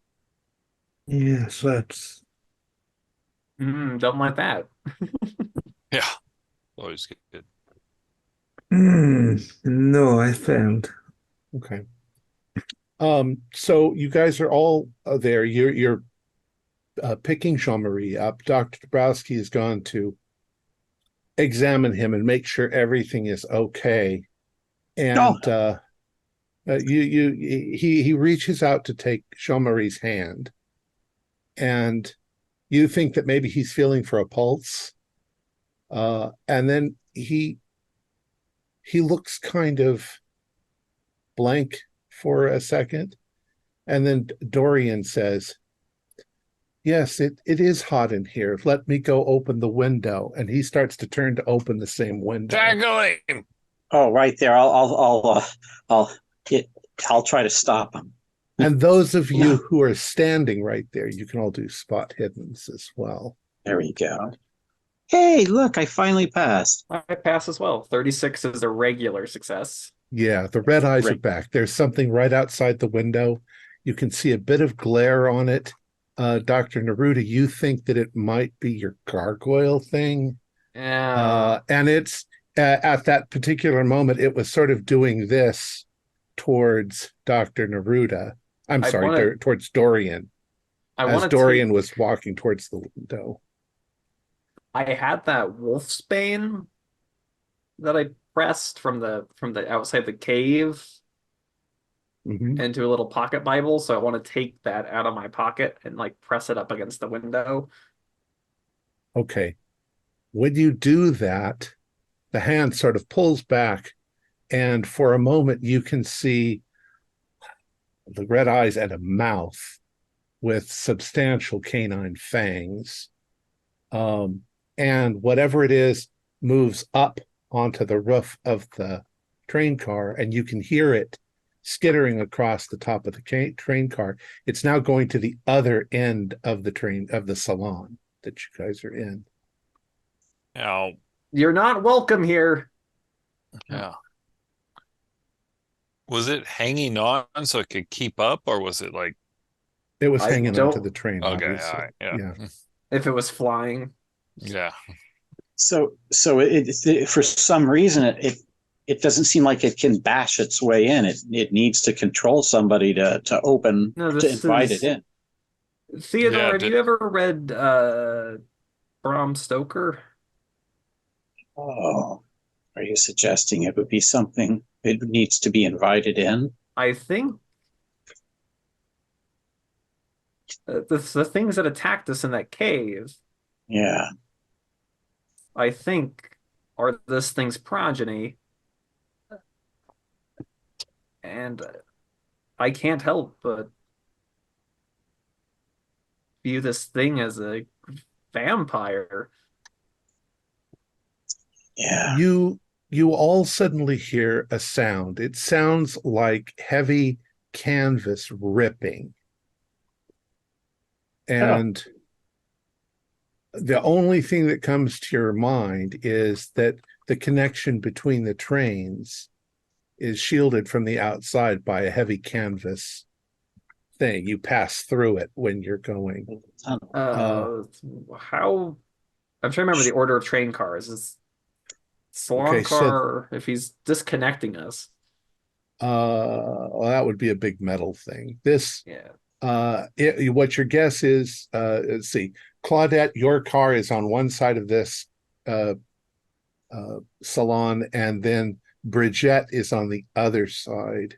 Yes, that's... Don't like that. Yeah, always good. No, I failed. Okay. So you guys are all there. You're picking Jean-Marie up. Dr. Dabrowski has gone to examine him and make sure everything is okay. And he reaches out to take Jean-Marie's hand, and you think that maybe he's feeling for a pulse. And then he looks kind of blank for a second. And then Dorian says, yes, it is hot in here. Let me go open the window. And he starts to turn to open the same window. Tackle him! Oh, right there. I'll try to stop him. And those of you who are standing right there, you can all do spot hiddens as well. There we go. Hey, look, I finally passed. I pass as well. 36 is a regular success. Yeah, the red eyes are back. There's something right outside the window. You can see a bit of glare on it. Dr. Neruda, you think that it might be your gargoyle thing. Yeah. And it's at that particular moment, it was sort of doing this towards Dr. Neruda. Towards Dorian. As Dorian was walking towards the window. I had that wolfsbane that I pressed from the outside the cave Mhm. into a little pocket Bible. So I want to take that out of my pocket and like press it up against the window. Okay. When you do that, the hand sort of pulls back, and for a moment you can see the red eyes and a mouth with substantial canine fangs. Um, and whatever it is moves up onto the roof of the train car, and you can hear it skittering across the top of the train car. It's now going to the other end of the train, of the salon that you guys are in. Now, You're not welcome here. yeah. Was it hanging on so it could keep up, or was it like, It was I hanging onto the don't. train, okay, all obviously. right, yeah. Yeah. If it was flying. Yeah. So for some reason it doesn't seem like it can bash its way in. It needs to control somebody to open No, to this invite it is in. Theodore. Yeah, Have you ever read Bram Stoker? Oh, are you suggesting it would be something it needs to be invited in? I think the things that attacked us in that cave, Yeah. I think, are this thing's progeny, and I can't help but view this thing as a vampire. Yeah. You all suddenly hear a sound. It sounds like heavy canvas ripping. And the only thing that comes to your mind is that the connection between the trains is shielded from the outside by a heavy canvas thing. You pass through it when you're going. Uh, how? I'm trying to remember the order of train cars. Is salon Okay, so car if he's disconnecting us? well, that would be a big metal thing. This Yeah. what your guess is, let's see, Claudette, your car is on one side of this uh, salon, and then Bridget is on the other side.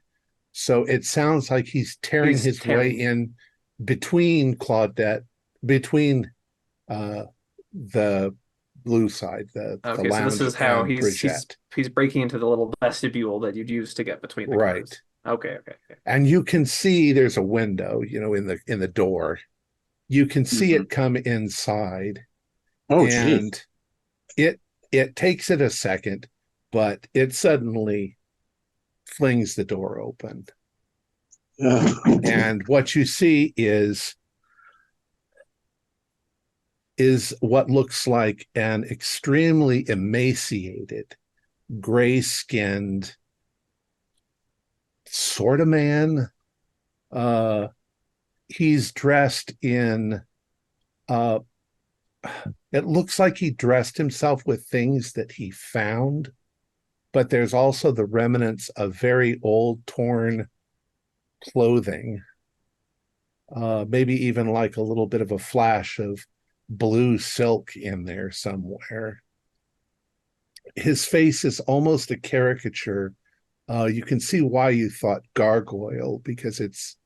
So it sounds like he's tearing He's his way tearing. in between Claudette, between uh, the blue side, the Okay, so this lounge, is how and he's breaking into the little vestibule that you'd use to get between the right. cars. Okay. And you can see there's a window, in the door. You can see Mhm. it come inside, Oh, gee. and it it takes it a second, but it suddenly flings the door open. Ugh. And what you see is what looks like an extremely emaciated, gray-skinned sort of man. He's dressed in uh it looks like he dressed himself with things that he found, but there's also the remnants of very old, torn clothing. Maybe even like a little bit of a flash of blue silk in there somewhere. His face is almost a caricature. You can see why you thought gargoyle, because it's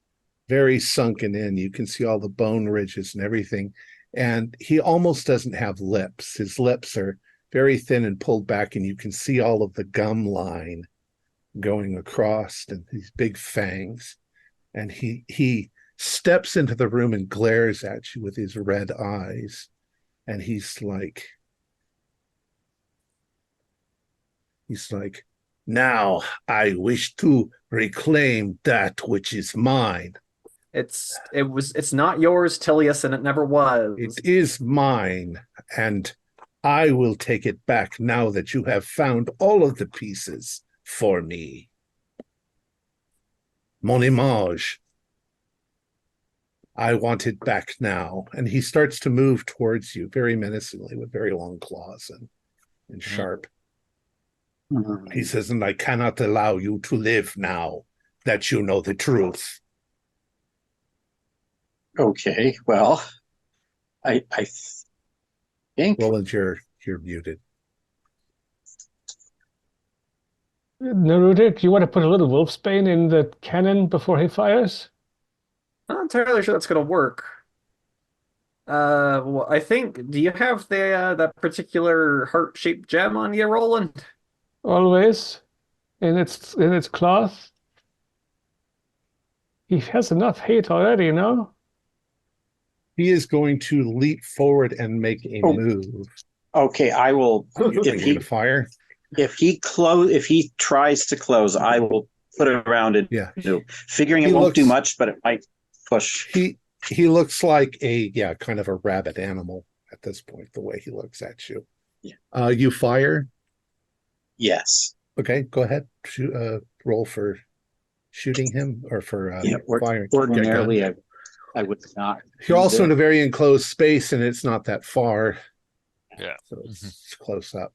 very sunken in. You can see all the bone ridges and everything. And he almost doesn't have lips. His lips are very thin and pulled back, and you can see all of the gum line going across and these big fangs. And he steps into the room and glares at you with his red eyes. And he's like, now I wish to reclaim that which is mine. It's not yours, Tilius, and it never It was. is mine, and I will take it back now that you have found all of the pieces for me. Mon image. I want it back now. And he starts to move towards you very menacingly with very long claws and sharp. He says, and I cannot allow you to live now that you know the truth. Okay, well, I think Roland, you're muted. Naruto, do you want to put a little wolfsbane in the cannon before he fires? I'm not entirely sure that's gonna work. Well, I think. Do you have the that particular heart-shaped gem on you, Roland? Always in its cloth. He has enough hate already, you know? He is going to leap forward and make a Oh. move. Okay, I will. Are you going to fire? If he tries to close, I will put it around it. Yeah. Figuring it won't do much, but it might push. He looks like kind of a rabid animal at this point, the way he looks at you. Yeah. You fire? Yes. Okay, go ahead. Roll for shooting him or for firing. Ordinarily, I would not. You're also in a very enclosed space, and it's not that far. Yeah. So it's close up.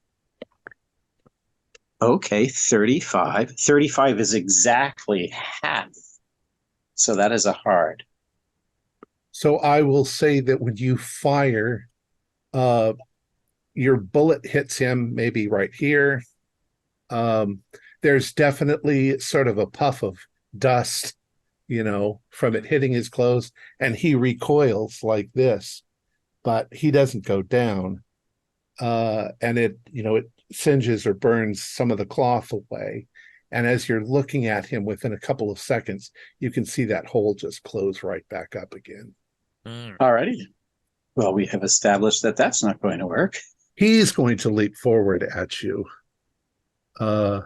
Okay, 35. 35 is exactly half. So that is a hard. So I will say that when you fire, your bullet hits him maybe right here. There's definitely sort of a puff of dust, from it hitting his clothes, and he recoils like this, but he doesn't go down. And it singes or burns some of the cloth away. And as you're looking at him within a couple of seconds, you can see that hole just close right back up again. All righty. Well, we have established that that's not going to work. He's going to leap forward at you. Do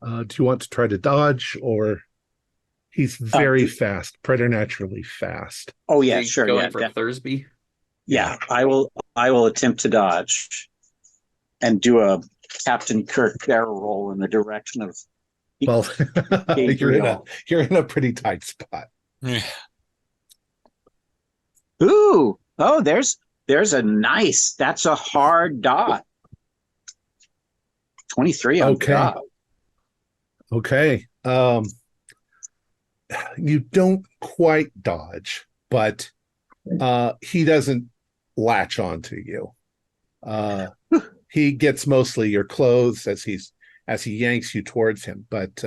you want to try to dodge, or he's very fast, preternaturally fast? Oh yeah, sure. Going for Thursby. Yeah, I will attempt to dodge and do a Captain Kirk barrel roll in the direction of. Well, you're in a pretty tight spot. Yeah. Ooh! Oh, there's a nice. That's a hard dot. 23 on dot. Okay. You don't quite dodge, but he doesn't latch onto you. He gets mostly your clothes as he yanks you towards him, but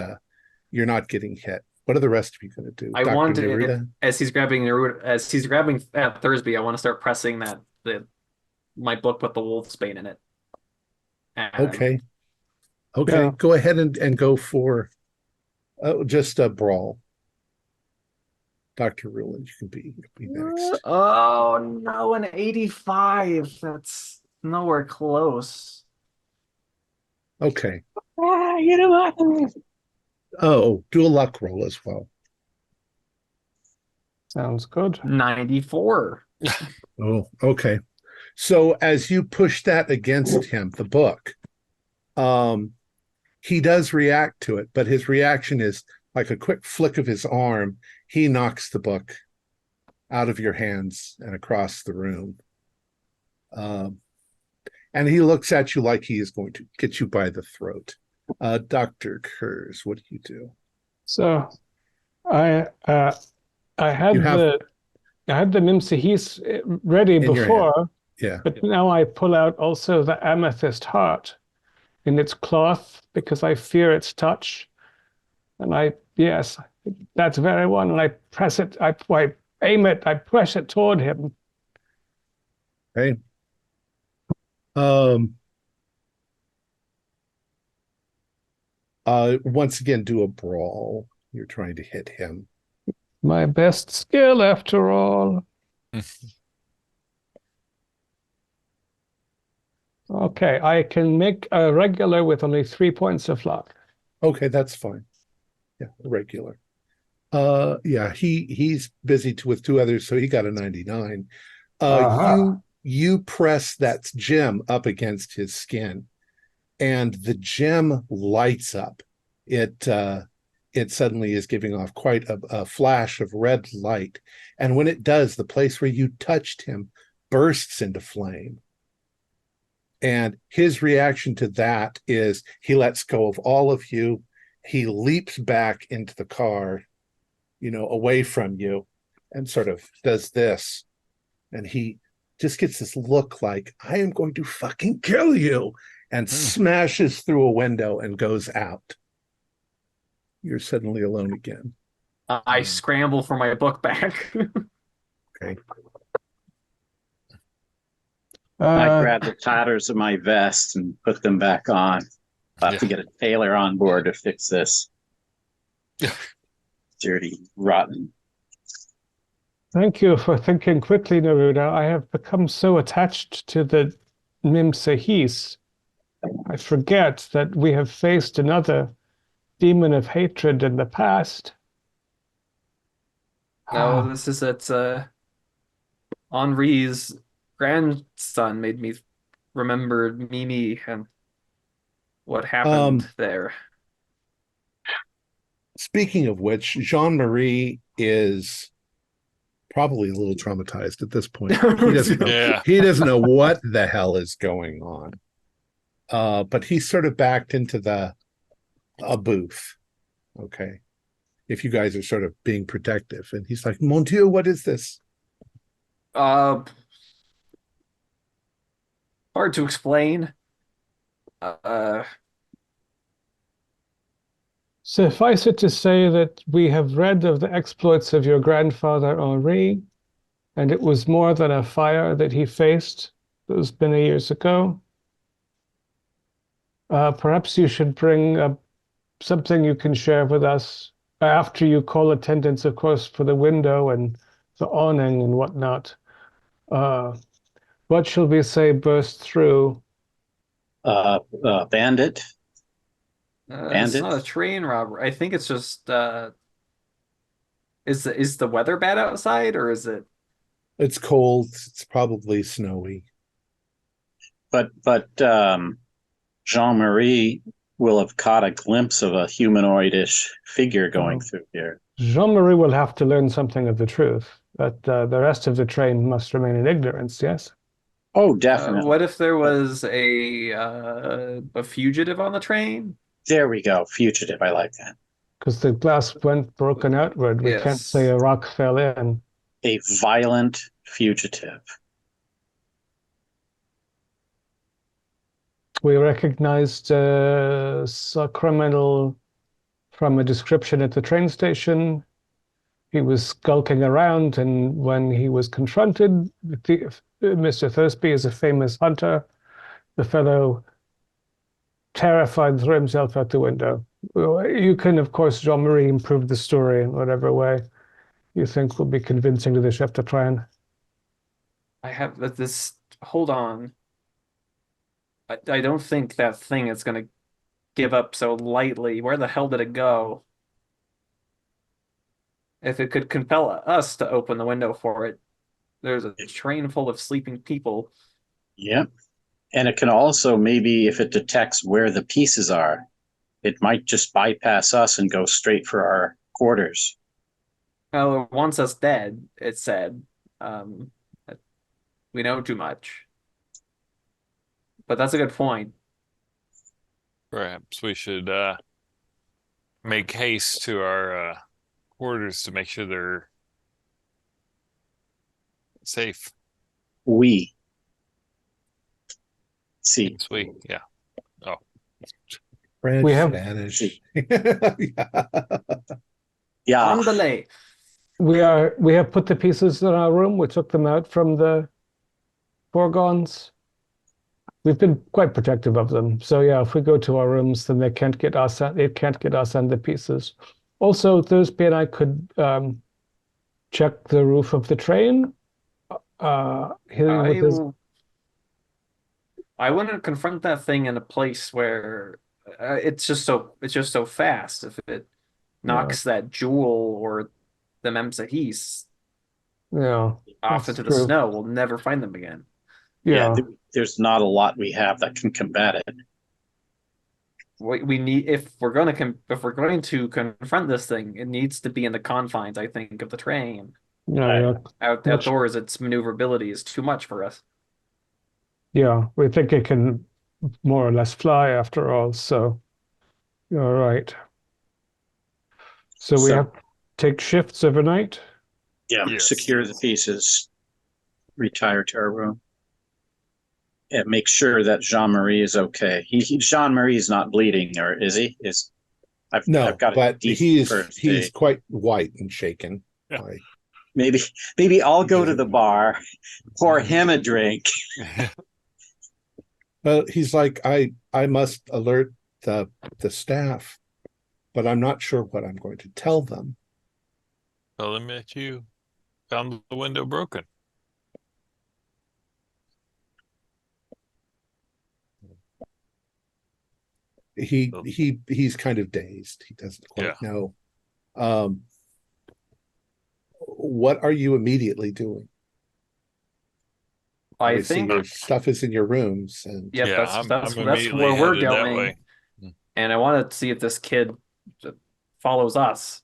you're not getting hit. What are the rest of you going to do? I want to, as he's grabbing Thursby, I want to start pressing my book with the wolfsbane in it. Okay. Yeah. Go ahead and go for just a brawl. Dr. Ruland, you can be next. Oh no, an 85. That's nowhere close. Okay. You know what? Oh, do a luck roll as well. Sounds good. 94. Oh, okay. So as you push that against him, the book, he does react to it, but his reaction is like a quick flick of his arm. He knocks the book out of your hands and across the room. And he looks at you like he is going to get you by the throat. Dr. Kurz, what do you do? So I had the Nimsahis ready before, yeah. But now I pull out also the amethyst heart in its cloth because I fear its touch. And yes, that's very one. And I press it, I aim it, I press it toward him. Okay. Once again, do a brawl. You're trying to hit him. My best skill, after all. Okay, I can make a regular with only 3 points of luck. Okay, that's fine. Yeah, regular. Yeah, he's busy with two others, so he got a 99. You press that gem up against his skin, and the gem lights up. It suddenly is giving off quite a flash of red light, and when it does, the place where you touched him bursts into flame. And his reaction to that is he lets go of all of you. He leaps back into the car, away from you, and sort of does this. And he just gets this look like, I am going to fucking kill you. and smashes through a window and goes out. You're suddenly alone again. I scramble for my book back. Okay. I grab the tatters of my vest and put them back on. I'll have to get a tailor on board to fix this. Dirty, rotten. Thank you for thinking quickly, Neruda. I have become so attached to the Mimsahis. I forget that we have faced another demon of hatred in the past. No, this is Henri's grandson made me remember Mimi and what happened there. Speaking of which, Jean-Marie is probably a little traumatized at this point. He doesn't know what the hell is going on. But he's sort of backed into a booth. Okay. If you guys are sort of being protective. And he's like, Mon Dieu, what is this? Hard to explain. Suffice it to say that we have read of the exploits of your grandfather Henri, and it was more than a fire that he faced those many years ago. Perhaps you should bring something you can share with us after you call attendance, of course, for the window and the awning and whatnot. What shall we say burst through? Bandit. It's not a train robbery. I think it's just is the weather bad outside, or is it? It's cold. It's probably snowy. But Jean-Marie will have caught a glimpse of a humanoidish figure going through here. Jean-Marie will have to learn something of the truth, but the rest of the train must remain in ignorance, yes? Oh, definitely. What if there was a fugitive on the train? There we go. Fugitive. I like that. Because the glass went broken outward. We can't say a rock fell in. A violent fugitive. We recognized a criminal from a description at the train station. He was skulking around, and when he was confronted, Mr. Thursby is a famous hunter. The fellow, terrified, threw himself out the window. You can, of course, Jean-Marie, improve the story in whatever way you think will be convincing to the chef de train. I have this. Hold on. I don't think that thing is going to give up so lightly. Where the hell did it go? If it could compel us to open the window for it, there's a train full of sleeping people. Yep. And it can also, maybe if it detects where the pieces are, it might just bypass us and go straight for our quarters. Well, it wants us dead, it said. We know too much. But that's a good point. Perhaps we should make haste to our quarters to make sure they're safe. We. See. Sweet, yeah. Oh. French, We have Spanish. Yeah. On delay. we have put the pieces in our room. We took them out from the foregons. We've been quite protective of them. So yeah, if we go to our rooms, then they can't get us. It can't get us and the pieces. Also, Thursby and I could check the roof of the train. I wouldn't confront that thing in a place where it's just so fast. If it knocks that jewel or the Memsahis off into the snow, we'll never find them again. Yeah, there's not a lot we have that can combat it. We need if we're going to confront this thing, it needs to be in the confines, I think, of the train. Outdoors, its maneuverability is too much for us. Yeah, we think it can more or less fly after all. So you're right. So we have to take shifts overnight. Yeah, secure the pieces. Retire to our room. make sure that Jean-Marie is okay. Jean-Marie is not bleeding, or is he? I've No, got a but decent first he's aid. quite white and shaken. Yeah. Maybe I'll go to the bar, pour him a drink. Well, he's like, I must alert the staff, but I'm not sure what I'm going to tell them. Tell them that you found the window broken. He's kind of dazed. He doesn't quite know. What are you immediately doing? I Obviously, think your stuff is in your rooms, and yep, I'm that's immediately where we're headed that going. way. And I want to see if this kid follows us.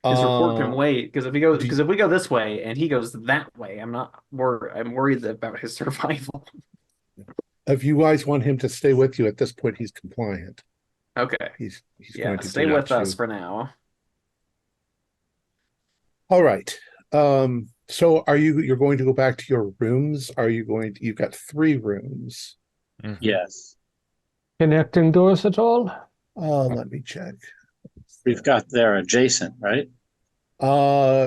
His report can wait, because if we go this way and he goes that way, I'm worried about his survival. if you guys want him to stay with you at this point, he's compliant. Okay. He's going to stay do with what us you- for now. All right. So you're going to go back to your rooms? You've got 3 rooms. Mhm. Yes. Connecting doors at all? Let me check. We've got there adjacent, right?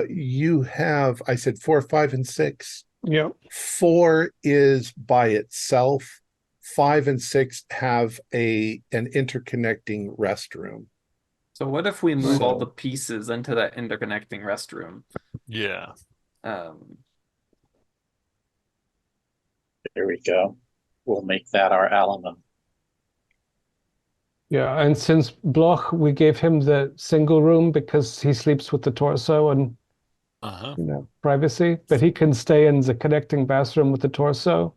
You have, I said 4, 5, and 6. Yeah. 4 is by itself. 5 and 6 have an interconnecting restroom. So what if we move all So- the pieces into that interconnecting restroom? Yeah. There we go. We'll make that our Alamo. Yeah, and since Bloch, we gave him the single room because he sleeps with the torso and privacy, but he can stay in the connecting bathroom with the torso,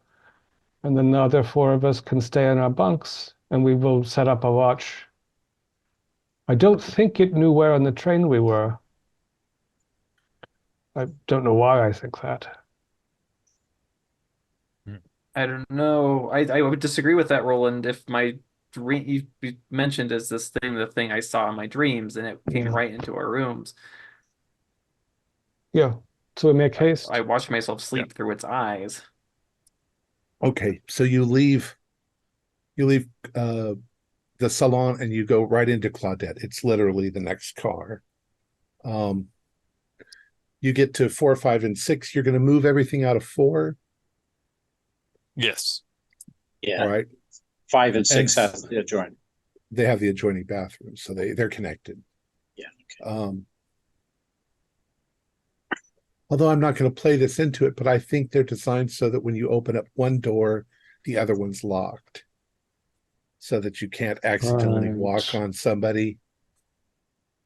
and then the other 4 of us can stay in our bunks, and we will set up a watch. I don't think it knew where on the train we were. I don't know why I think that. I don't know. I would disagree with that, Roland. If my dream you mentioned as the thing I saw in my dreams, and it came right into our rooms. Yeah. So we make haste. I watched myself sleep through its eyes. Okay, so you leave the salon and you go right into Claudette. It's literally the next car. You get to 4, 5, and 6. You're going to move everything out of 4. Yes. Yeah. All right. 5 and 6 has the adjoining. They have the adjoining bathrooms, so they're connected. Yeah. Okay. Although I'm not going to play this into it, but I think they're designed so that when you open up one door, the other one's locked, so that you can't accidentally walk on somebody.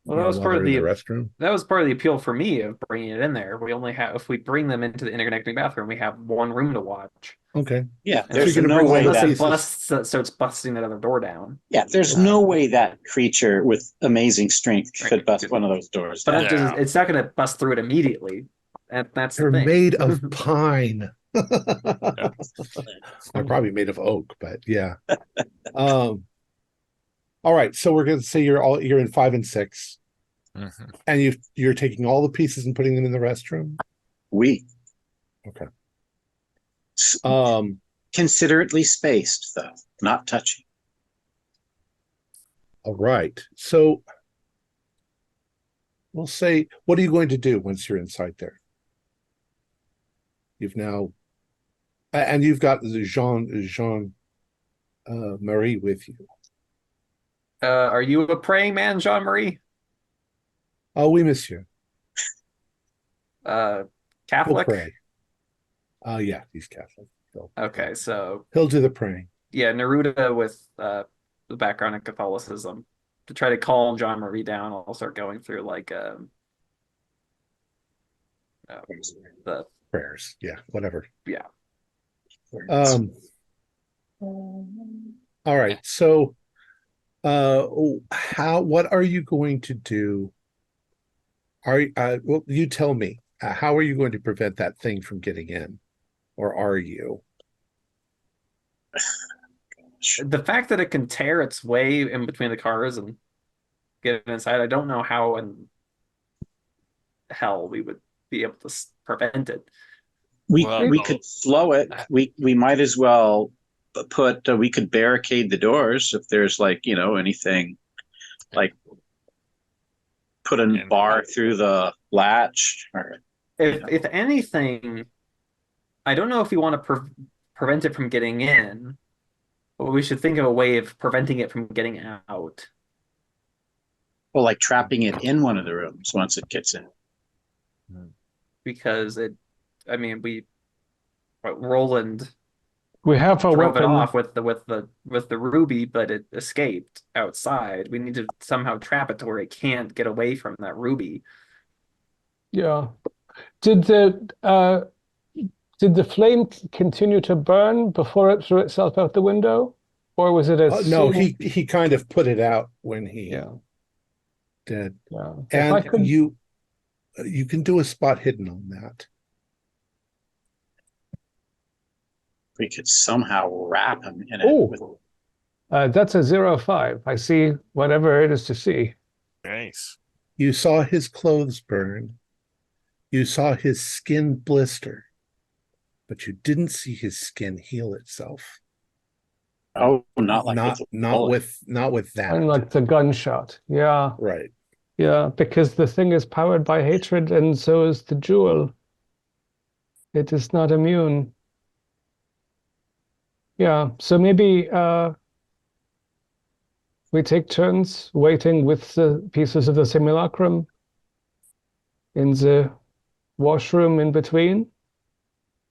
Well, that was part of the restroom. That was part of the appeal for me of bringing it in there. We only have, if we bring them into the interconnecting bathroom, we have one room to watch. Okay. Yeah, And there's you're gonna no bring way all the that pieces- starts busting that other door down. Yeah, there's no way that creature with amazing strength could bust one of those doors But down. it's not going to bust through it immediately. That's They're the thing. made of pine. They're probably made of oak, but yeah. All right, so we're going to say you're in 5 and 6, and you're taking all the pieces and putting them in the restroom. Okay. Considerately spaced, though, not touching. All right. So we'll say, what are you going to do once you're inside there? You've now, and you've got Jean Marie with you. Are you a praying man, Jean-Marie? Oh, oui, monsieur. Catholic? He'll pray. Yeah, he's Catholic. Okay, so he'll do the praying. Yeah, Neruda with the background in Catholicism. To try to calm Jean-Marie down, I'll start going through like the prayers. Yeah, whatever. Yeah. All right. So what are you going to do? Well, you tell me. How are you going to prevent that thing from getting in? Or are you? The fact that it can tear its way in between the cars and get inside, I don't know how in hell we would be able to prevent it. We Well, we could slow it. We might as well we could barricade the doors if there's anything like put a And bar through the latch or If anything, I don't know if we want to prevent it from getting in, but we should think of a way of preventing it from getting out. well, like trapping it in one of the rooms once it gets in. Because Roland We have a drove it weapon. off with the ruby, but it escaped outside. We need to somehow trap it to where it can't get away from that ruby. Yeah. Did the flame continue to burn before it threw itself out the window? Or was it a No, he kind of put it out when he did. Yeah. And you can do a spot hidden on that. We could somehow wrap him in it. Oh, that's a 0-5. I see whatever it is to see. nice. You saw his clothes burn. You saw his skin blister, but you didn't see his skin heal itself. Oh, not with that. Unlike the gunshot. Yeah. Right. Yeah, because the thing is powered by hatred and so is the jewel. It is not immune. Yeah, so maybe we take turns waiting with the pieces of the simulacrum in the washroom in between.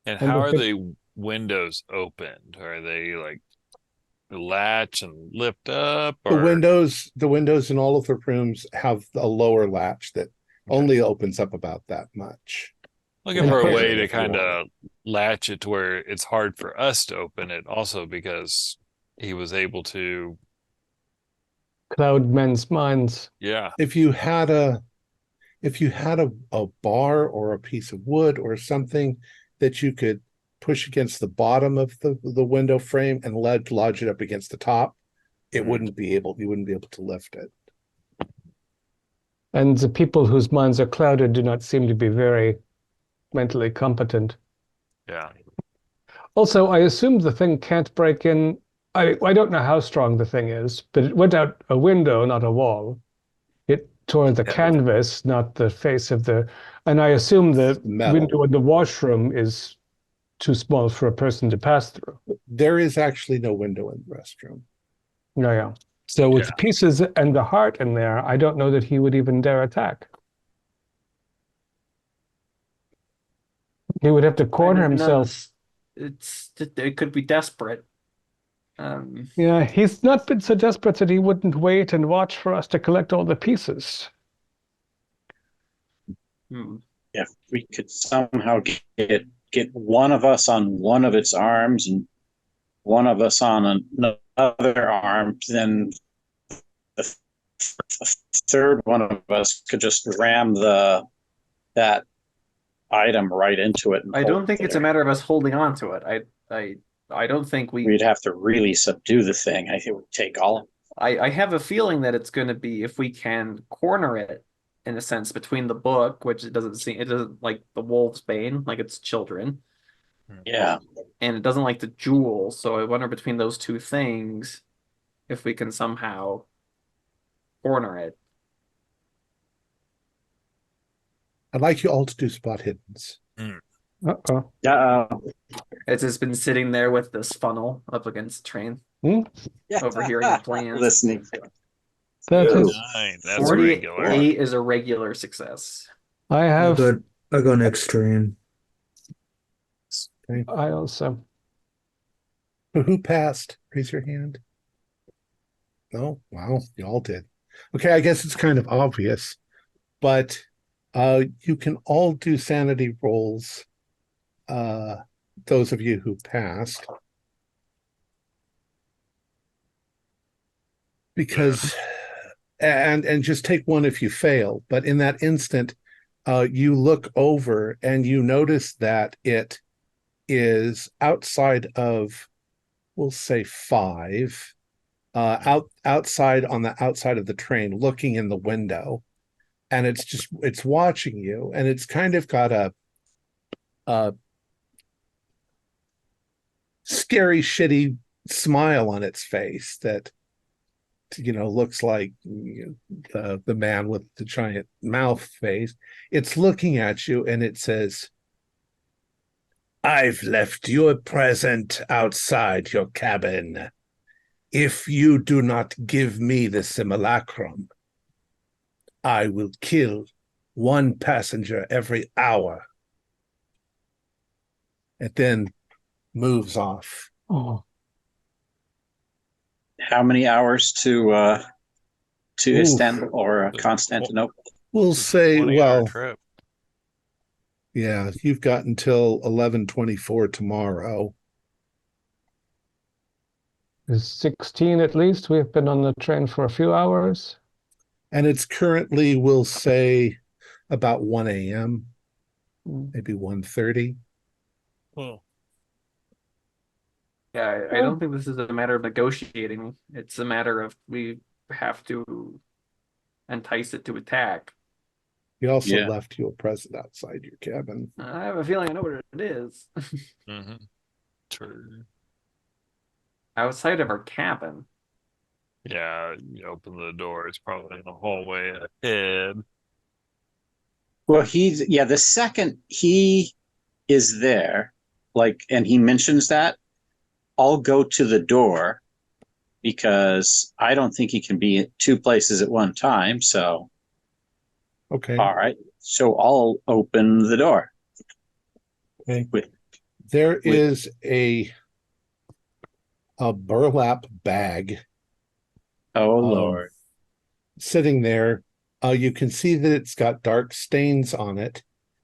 And how are the windows opened? Are they like latch and lift up? The windows in all of the rooms have a lower latch that only opens up about that much. Looking for a way to kind of latch it to where it's hard for us to open it, also because he was able to Cloud men's minds. Yeah. If you had a bar or a piece of wood or something that you could push against the bottom of the window frame and lodge it up against the top, you wouldn't be able to lift it. And the people whose minds are clouded do not seem to be very mentally competent. Yeah. Also, I assume the thing can't break in. I don't know how strong the thing is, but it went out a window, not a wall. It tore the canvas, not the face of the. And I assume the window in the washroom is too small for a person to pass through. There is actually no window in the restroom. No, yeah. So with the pieces and the heart in there, I don't know that he would even dare attack. He would have to corner himself. It could be desperate. Yeah, he's not been so desperate that he wouldn't wait and watch for us to collect all the pieces. If we could somehow get one of us on one of its arms and one of us on another arm, then the third one of us could just ram that item right into it. I don't think it's a matter of us holding on to it. I don't think we'd have to really subdue the thing. I think it would take all of it. I have a feeling that it's going to be, if we can corner it in a sense between the book, which it doesn't like the wolf's bane, like it's children. Yeah. And it doesn't like the jewel. So I wonder between those two things if we can somehow corner it. I'd like you all to do spot hiddens. Uh-oh. It's just been sitting there with this funnel up against the train, overhearing the plans. Listening. That is 9. That's 48 regular. is a regular success. I have. I got an extreme. Okay. I also. Who passed? Raise your hand. No? Wow, you all did. Okay, I guess it's kind of obvious, but you can all do sanity rolls. Those of you who passed, because and just take one if you fail. But in that instant, you look over and you notice that it is outside of, we'll say 5, outside on the outside of the train, looking in the window, and it's watching you, and it's kind of got a scary, shitty smile on its face that, looks like the man with the giant mouth face. It's looking at you and it says, I've left you a present outside your cabin. If you do not give me the simulacrum, I will kill one passenger every hour. It then moves off. Oh, How many hours to Oof. Istanbul or Constantinople? We'll say, 20-hour well, trip. yeah, you've got until 11:24 tomorrow. is 16 at least. We've been on the train for a few hours. And it's currently, we'll say, about 1 a.m., maybe 1:30. Oh, Yeah, I don't think this is a matter of negotiating. It's a matter of we have to entice it to attack. He also Yeah. left you a present outside your cabin. I have a feeling I know what it is. mm-hmm. True. Outside of our cabin. Yeah, you open the door. It's probably in the hallway ahead. Well, the second he is there, and he mentions that, I'll go to the door because I don't think he can be at two places at one time. So, Okay. all right. So I'll open the door. Okay. With- There is a burlap bag Oh, Lord. sitting there. You can see that it's got dark stains on it,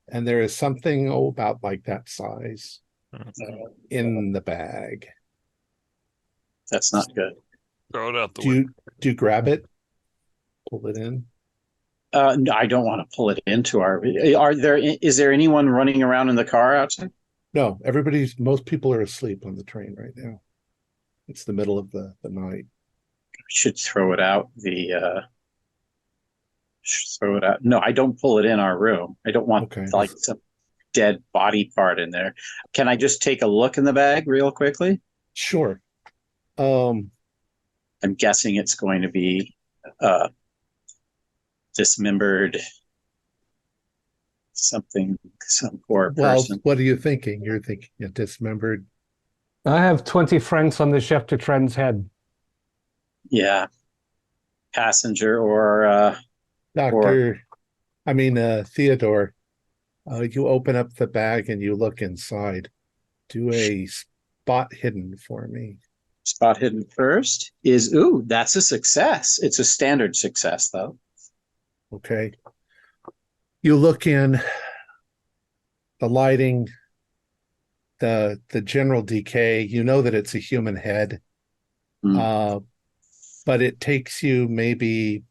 and there is something about like that size in the bag. That's not good. Throw it out the Do window. you grab it? Pull it in? No, I don't want to pull it into is there anyone running around in the car outside? No, most people are asleep on the train right now. It's the middle of the night. Should throw it out. Throw it out. No, I don't pull it in our room. I don't want Okay. some dead body part in there. Can I just take a look in the bag real quickly? Sure. I'm guessing it's going to be dismembered some poor person. What are you thinking? You're thinking a dismembered. I have 20 francs on the chef de train's head. Yeah. Passenger or Theodore, you open up the bag and you look inside. Do a spot hidden for me. Spot hidden first that's a success. It's a standard success though. Okay. You look in, the lighting, the general decay, you know that it's a human head. But it takes you maybe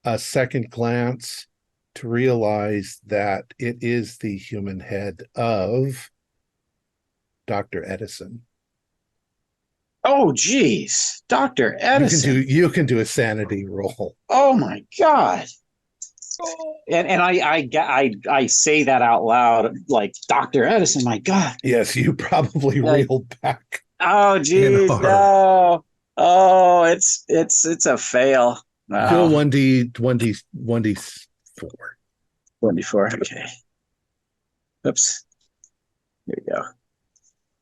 a second glance to realize that it is the human head of Dr. Edison. Oh, geez. Dr. Edison. You can do a sanity roll. Oh my God. And I say that out loud, like, Dr. Edison, my God. Yes, you probably reeled back. Oh, geez, no. Oh, it's a fail. Wow. Do a 1d4. 24. Okay. Oops. Here we go.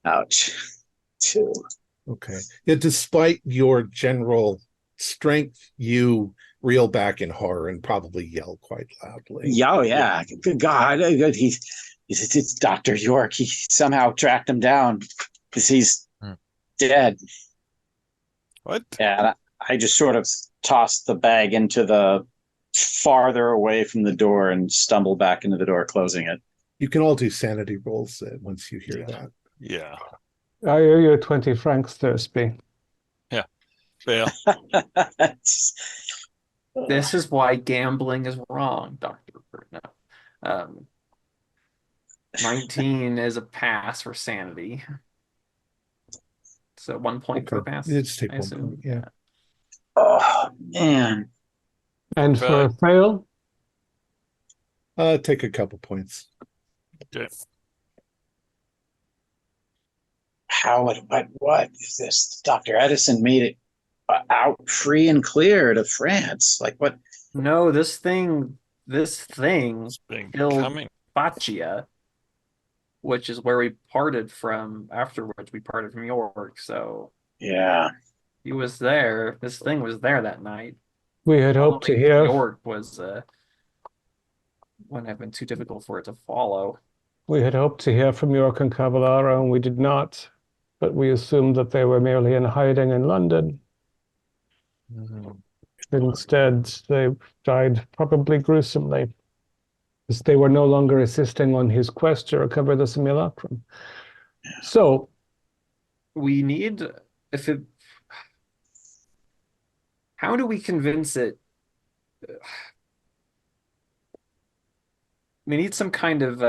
Ouch. 2. Okay. Yeah, despite your general strength, you reel back in horror and probably yell quite loudly. Yeah, oh, yeah. Good God. It's Dr. York. He somehow tracked him down because he's dead. What? And I just sort of tossed the bag into the farther away from the door and stumbled back into the door, closing it. You can all do sanity rolls once you hear that. Yeah. I owe you 20 francs, Thursby. Yeah. Fail. This is why gambling is wrong, Dr. No. 19 is a pass for sanity. So 1 point per pass. Just take 1 point, yeah. Oh, man. And for a fail? Take a couple points. Okay. what is this? Dr. Edison made it out free and clear to France. Like what? No, this thing It's been killed coming. Faccia, which is where we parted from afterwards. We parted from York, so Yeah. he was there. This thing was there that night. We had hoped to hear. York was wouldn't have been too difficult for it to follow. We had hoped to hear from York and Cavallaro, and we did not. But we assumed that they were merely in hiding in London. Instead, they died probably gruesomely, as they were no longer assisting on his quest to recover the simulacrum. So We need how do we convince it? We need some kind of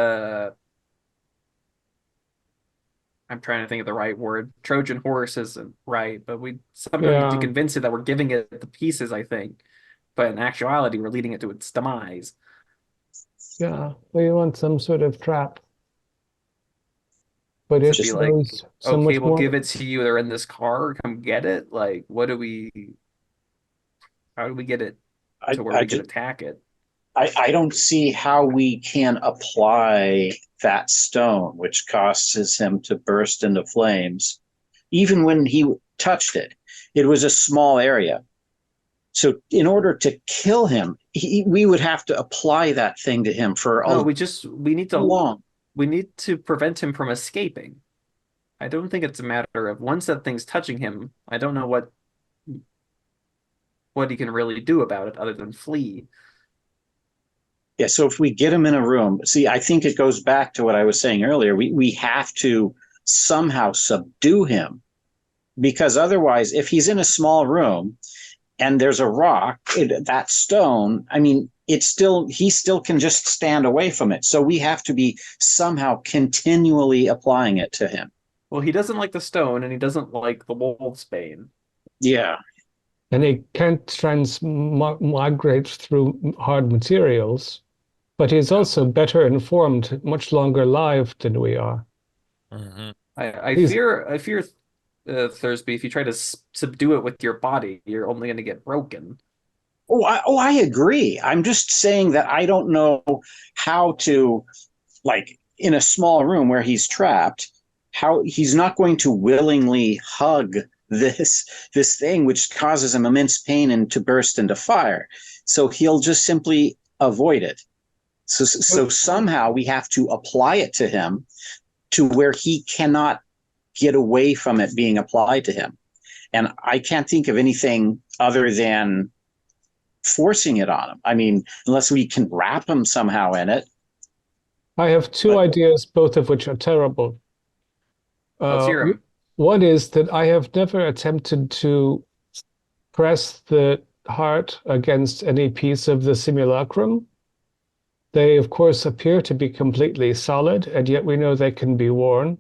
I'm trying to think of the right word. Trojan horse isn't right, but we somehow need to convince it that we're giving it the pieces, I think. But in actuality, we're leading it to its demise. yeah, we want some sort of trap. But To it be like, shows so okay, much we'll more. give it to you. They're in this car. Come get it. Like, how do we get it to where we can attack it? I don't see how we can apply that stone, which causes him to burst into flames. Even when he touched it, it was a small area. So in order to kill him, we would have to apply that thing to him for we need to long. We need to prevent him from escaping. I don't think it's a matter of once that thing's touching him, I don't know what he can really do about it other than flee. Yeah, so if we get him in a room, see, I think it goes back to what I was saying earlier. We have to somehow subdue him, because otherwise, if he's in a small room and there's a rock, that stone, I mean, he still can just stand away from it. So we have to be somehow continually applying it to him. Well, he doesn't like the stone and he doesn't like the wolf's bane. Yeah. And he can't migrate through hard materials, but he's also better informed, much longer lived than we are. Mm-hmm. I fear, Thursby, if you try to subdue it with your body, you're only going to get broken. I agree. I'm just saying that I don't know how to, like, in a small room where he's trapped, how he's not going to willingly hug this thing, which causes him immense pain and to burst into fire. So he'll just simply avoid it. So somehow we have to apply it to him to where he cannot get away from it being applied to him. And I can't think of anything other than forcing it on him. I mean, unless we can wrap him somehow in it. I have two ideas, both of which are terrible. Let's hear them. One is that I have never attempted to press the heart against any piece of the simulacrum. They, of course, appear to be completely solid, and yet we know they can be worn.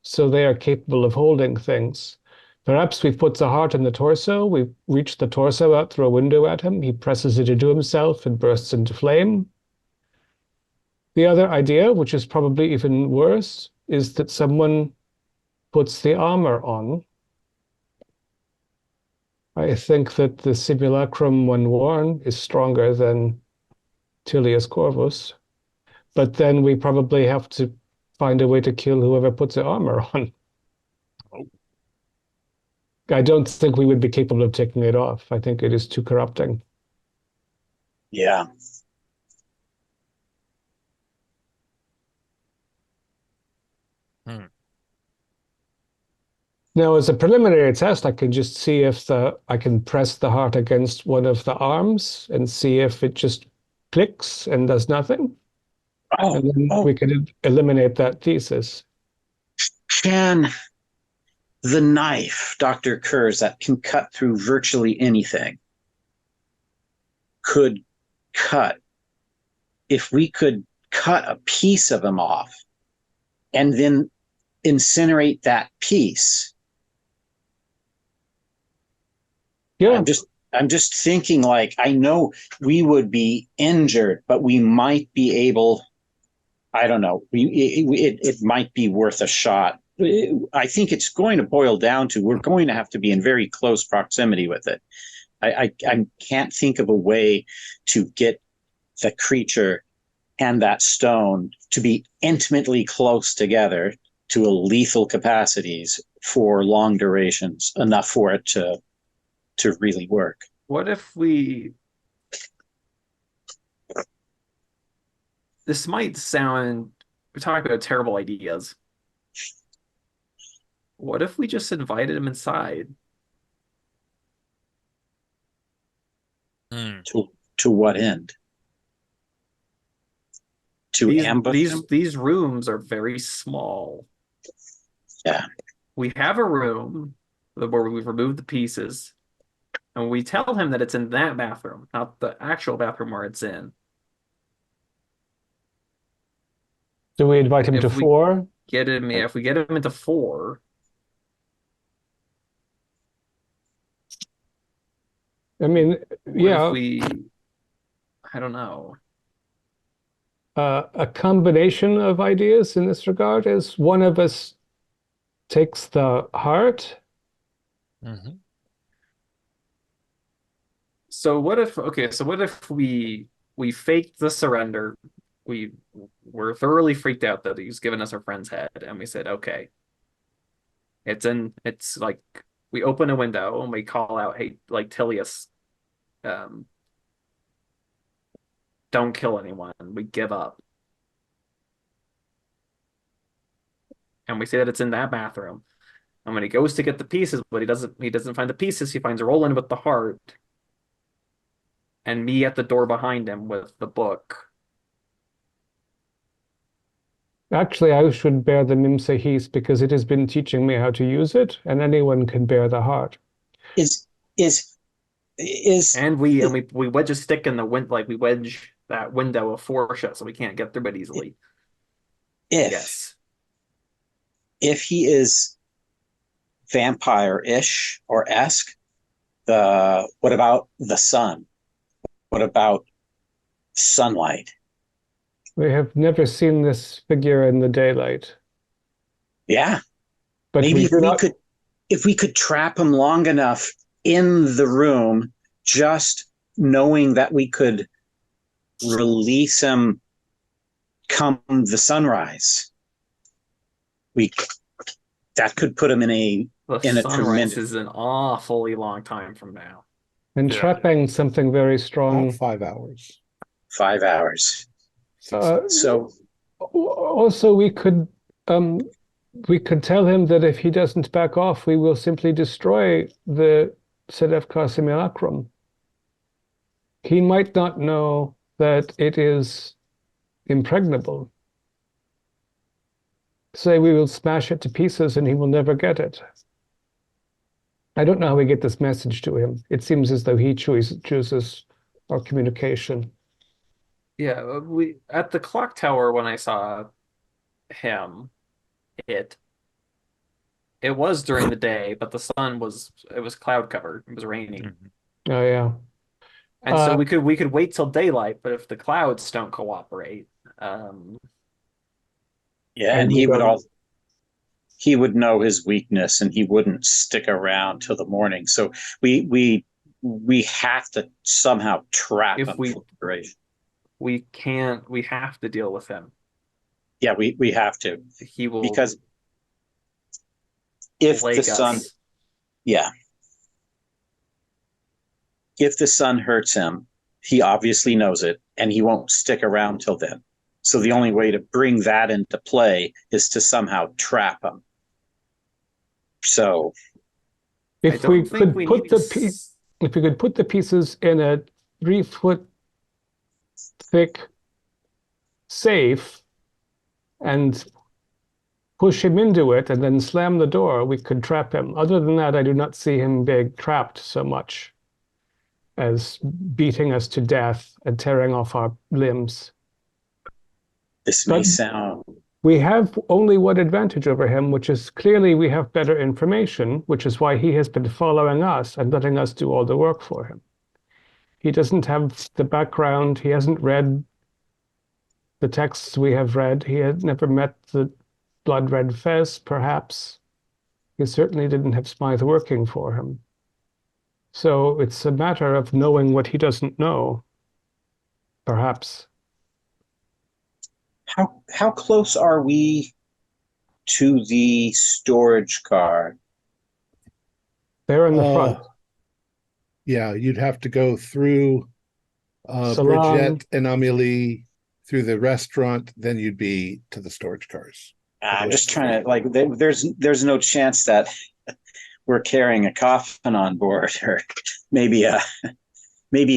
So they are capable of holding things. Perhaps we put the heart in the torso, we reach the torso out through a window at him, he presses it into himself and bursts into flame. The other idea, which is probably even worse, is that someone puts the armor on. I think that the simulacrum, when worn, is stronger than Tullius Corvus, but then we probably have to find a way to kill whoever puts the armor on. I don't think we would be capable of taking it off. I think it is too corrupting. Yeah. Now, as a preliminary test, I can just see if I can press the heart against one of the arms and see if it just clicks and does nothing. And then we can eliminate that thesis. Can the knife, Dr. Kurz, that can cut through virtually anything, could cut, if we could cut a piece of him off and then incinerate that piece. Yeah. I'm just thinking, like, I know we would be injured, but we might be able, I don't know, it might be worth a shot I think it's going to boil down to we're going to have to be in very close proximity with it. I can't think of a way to get the creature and that stone to be intimately close together to a lethal capacities for long durations, enough for it to really work. What if this might sound, we're talking about terrible ideas. What if we just invited him inside? To what end? To ambush him? These rooms are very small. Yeah. We have a room where we've removed the pieces, and we tell him that it's in that bathroom, not the actual bathroom where it's in. Do we invite him to 4? If we get him into 4, I mean, yeah. I don't know. A combination of ideas in this regard is one of us takes the heart. Mm-hmm. So what if we faked the surrender? We were thoroughly freaked out that he's given us our friend's head, and we said, okay. It's like we open a window and we call out, hey, like Tilius, don't kill anyone. We give up. And we say that it's in that bathroom. And when he goes to get the pieces, but he doesn't find the pieces, he finds Roland with the heart. And me at the door behind him with the book. Actually, I should bear the Nimsehis because it has been teaching me how to use it, and anyone can bear the heart. And we wedge a stick in the wind, like we wedge that window of 4 shut so we can't get through it easily. If he is vampire-ish or esque, what about the sun? What about sunlight? We have never seen this figure in the daylight. Yeah. But maybe if we could trap him long enough in the room, just knowing that we could release him come the sunrise. That could put him in a sunrise is an awfully long time from now. And trapping something very strong. About 5 hours. 5 hours. So also we could tell him that if he doesn't back off, we will simply destroy the Sedefkar simulacrum. He might not know that it is impregnable. Say we will smash it to pieces and he will never get it. I don't know how we get this message to him. It seems as though he chooses our communication. Yeah, at the clock tower when I saw him, it was during the day, but the sun was cloud covered. It was raining. Mm-hmm. Oh yeah. And so we could wait till daylight, but if the clouds don't cooperate, and he would know his weakness and he wouldn't stick around till the morning. So we have to somehow trap him for duration. We have to deal with him. Yeah, we have to. He will, because if the sun, if the sun hurts him, he obviously knows it and he won't stick around till then. So the only way to bring that into play is to somehow trap him. So if we could put the pieces in a 3-foot thick safe and push him into it and then slam the door, we could trap him. Other than that, I do not see him being trapped so much as beating us to death and tearing off our limbs. This may sound... We have only one advantage over him, which is clearly we have better information, which is why he has been following us and letting us do all the work for him. He doesn't have the background. He hasn't read the texts we have read. He had never met the blood red fez, perhaps. He certainly didn't have spies working for him. So it's a matter of knowing what he doesn't know, perhaps. How close are we to the storage car? They're in the front. Yeah, you'd have to go through Salon. Bridget and Amelie, through the restaurant, then you'd be to the storage cars. I'm just trying to, like, there's no chance that we're carrying a coffin on board, or maybe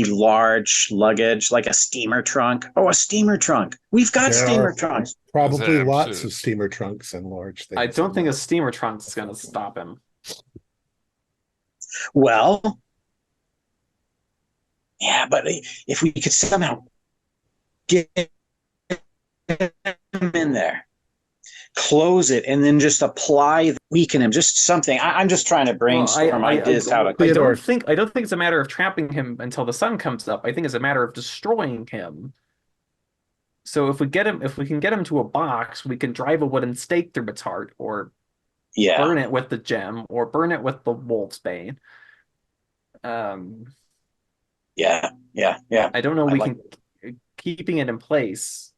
large luggage, like a steamer trunk. Oh, a steamer trunk. We've got steamer trunks. Probably lots of steamer trunks and large things. I don't think a steamer trunk is going to stop him. Well, yeah, but if we could somehow get him in there, close it, and then just weaken him, just something. I'm just trying to brainstorm ideas how to. I don't think it's a matter of trapping him until the sun comes up. I think it's a matter of destroying him. So if we can get him to a box, we can drive a wooden stake through its heart, or burn it with the gem, or burn it with the wolf's bane. Yeah. I don't know. Keeping it in place.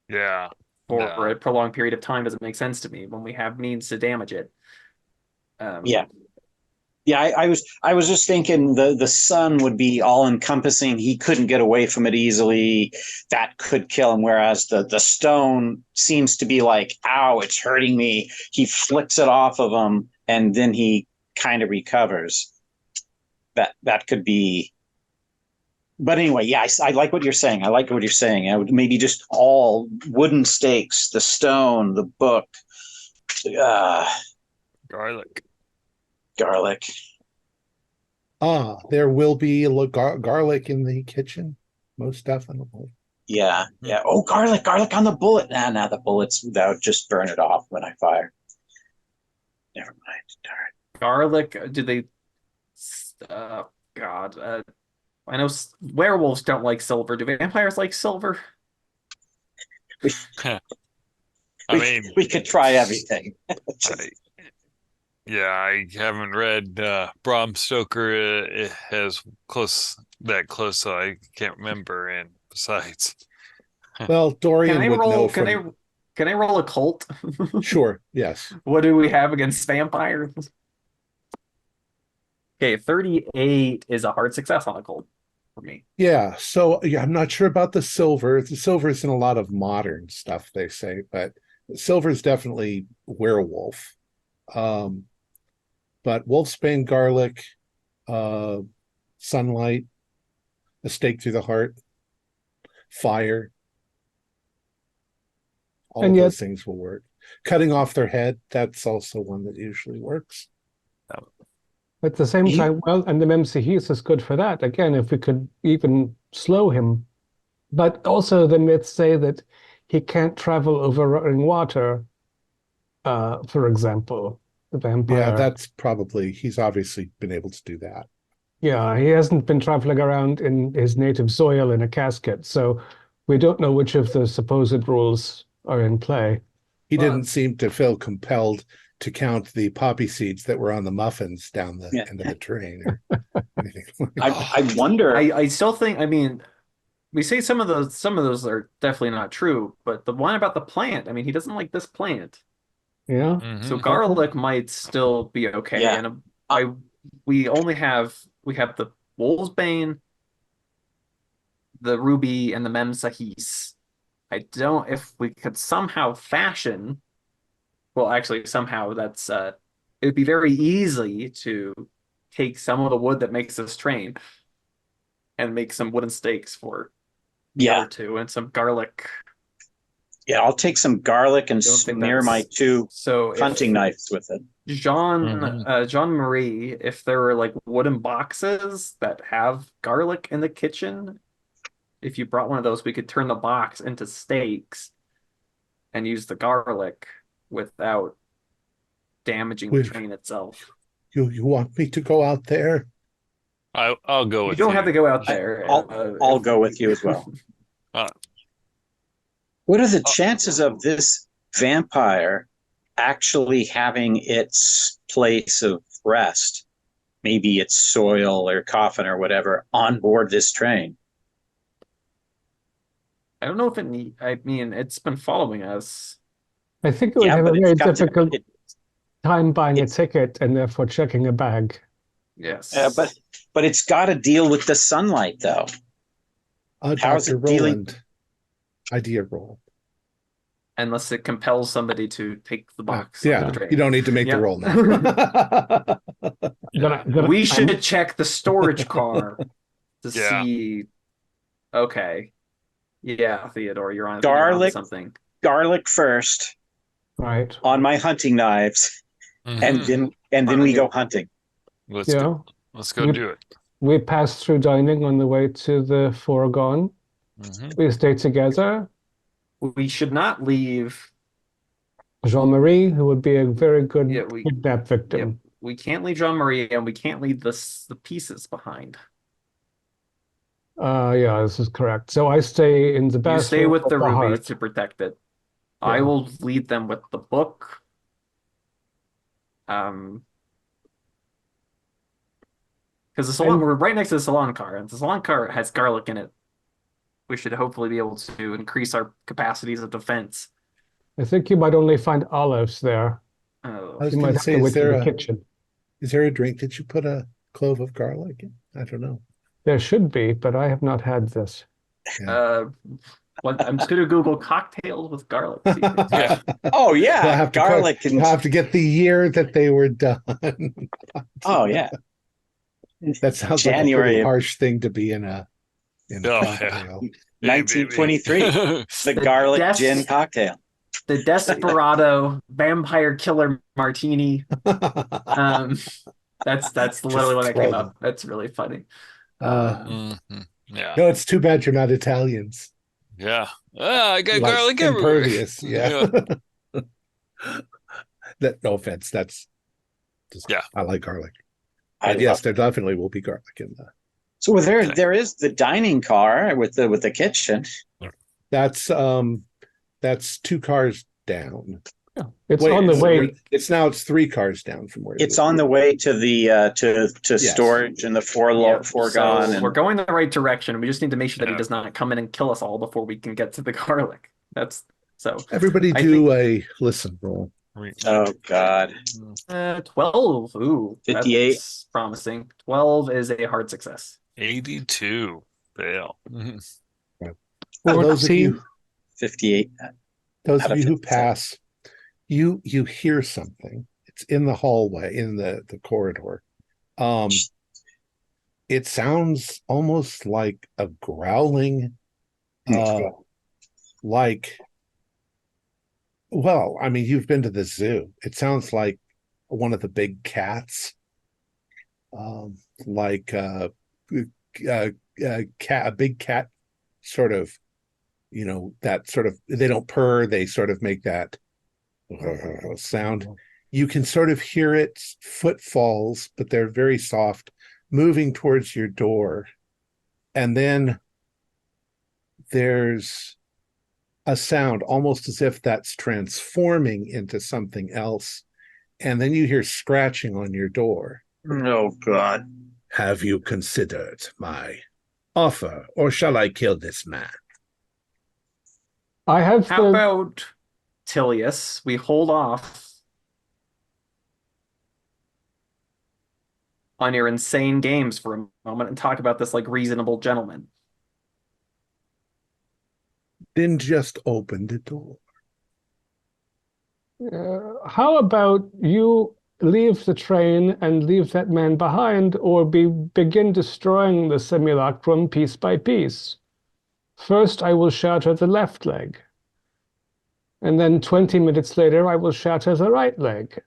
Yeah. For a prolonged period of time doesn't make sense to me when we have means to damage it. Yeah. I was just thinking the sun would be all encompassing. He couldn't get away from it easily. That could kill him. Whereas the stone seems to be like, ow, it's hurting me. He flicks it off of him, and then he kind of recovers. That could be. But anyway, yeah, I like what you're saying. I would maybe just all wooden stakes, the stone, the book, garlic. There will be garlic in the kitchen, most definitely. Yeah. Oh, garlic on the bullet. Nah, the bullets, that would just burn it off when I fire. Never mind. Darn. Garlic, do they... God, I know werewolves don't like silver. Do vampires like silver? We could try everything. I haven't read Bram Stoker as close, so I can't remember. And besides, well, Dorian would know. Can I roll a cult? Sure. Yes. What do we have against vampires? Okay, 38 is a hard success on a cult for me. Yeah. So I'm not sure about the silver. The silver is in a lot of modern stuff, they say, but silver is definitely werewolf. But wolfsbane, garlic, sunlight, a stake through the heart, fire. All of those things will work. Cutting off their head, that's also one that usually works. At the same time, and the Memsahis is good for that. Again, if we could even slow him. But also the myths say that he can't travel over running water, for example, the vampire. Yeah, that's probably, he's obviously been able to do that. Yeah, he hasn't been traveling around in his native soil in a casket, so we don't know which of the supposed rules are in play. He didn't seem to feel compelled to count the poppy seeds that were on the muffins down the end of the train or anything. I wonder. I still think, I mean, we say some of those are definitely not true, but the one about the plant, I mean, he doesn't like this plant. Yeah. Mm-hmm. So garlic might still be okay. Yeah. And we have the wolfsbane, the ruby, and the memsahis. If we could somehow fashion, well, actually, somehow that's it would be very easy to take some of the wood that makes this train and make some wooden stakes for the other two, and some garlic. Yeah, I'll take some garlic and smear my two hunting knives with it. Jean-Marie, if there were like wooden boxes that have garlic in the kitchen, if you brought one of those, we could turn the box into stakes and use the garlic without damaging the train itself. You want me to go out there? I'll go with you. You don't have to go out there. I'll go with you as well. What are the chances of this vampire actually having its place of rest, maybe its soil or coffin or whatever, on board this train? I don't know if I mean, it's been following us. I think it would have a but very it's got to- difficult it- time buying a it's- ticket and therefore checking a bag. Yes. but it's got to deal with the sunlight, though. How's Dr. it dealing- Roland, idea roll. Unless it compels somebody to take the box. Yeah, on the train. you don't need to make the Yeah. roll now. We should check the storage car to Yeah. see. Okay. Yeah, Theodore, you're on Garlic. something. Garlic first Right. on my hunting knives, Mhm. and then we go hunting. Let's Yeah. go. Let's go We- do it. We pass through dining on the way to the foregone. Mhm. We stay together. We should not leave. Jean-Marie, who would be a very good Yeah, we- kidnap victim. We can't leave Jean-Marie, and we can't leave the pieces behind. Yeah, this is correct. So I stay in the You bathroom stay with of the ruby heart. to protect it. I Yeah. will lead them with the book. Because the salon, we're right next to the salon car, and the salon car has garlic in it. We should hopefully be able to increase our capacities of defense. I think you might only find olives there. I was You going might to have say, to wait in the kitchen. is there a drink that you put a clove of garlic in? I don't know. There should be, but I have not had this. I'm just going to Google cocktails with garlic. See if it's- Yeah. Oh We'll yeah, have to garlic You'll have to get the year that they were done. Oh yeah, That sounds January like a pretty of- harsh thing to be in a Oh, yeah. cocktail. Hey, 1923. baby. The The garlic death- gin cocktail. The Desperado Vampire Killer Martini. That's literally what I throw came them. up. That's really funny. Uh, Mhm. Yeah. No, it's too bad you're not Italians. Yeah. Ah, I got Like, garlic everywhere. impervious. Yeah. No offense. That's just, Yeah. I like garlic. I But yes, love- there definitely will be garlic in that. So there is the dining car with the kitchen. That's 2 cars down. It's Wait, on the it's- way. It's 3 cars down from where It's you on the way to the to Yes. storage and the Yeah, foregone. so And we're going the right direction. We just need to make sure that he Yeah. does not come in and kill us all before we can get to the garlic. That's so. Everybody I do a listen roll. oh god, 12. Ooh, 58. that's promising. 12 is a hard success. 82. Fail. Mhm. For those of you 58. Those Out of of you who 50%. pass, you hear something. It's in the hallway, in the corridor. It sounds almost like a growling, like, well, I mean, you've been to the zoo. It sounds like one of the big cats, like a big cat, sort of, that sort of, they don't purr, they sort of make that sound. You can sort of hear its footfalls, but they're very soft, moving towards your door. And then there's a sound almost as if that's transforming into something else. And then you hear scratching on your door. Oh god. Have you considered my offer, or shall I kill this man? I have How the about Tilius? We hold off on your insane games for a moment and talk about this like reasonable gentleman. Then just open the door. how about you leave the train and leave that man behind, or begin destroying the simulacrum piece by piece? First, I will shatter the left leg. And then 20 minutes later, I will shatter the right leg.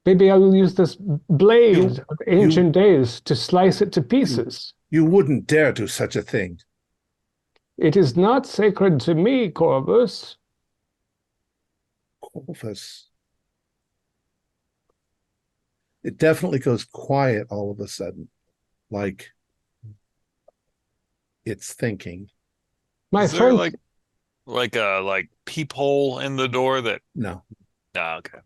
Maybe I will use this blade of ancient days to slice it to pieces. You wouldn't dare do such a thing. It is not sacred to me, Corvus. Corvus. It definitely goes quiet all of a sudden, like it's thinking. My Is there friend, like a peephole in the door that No, Ah, okay.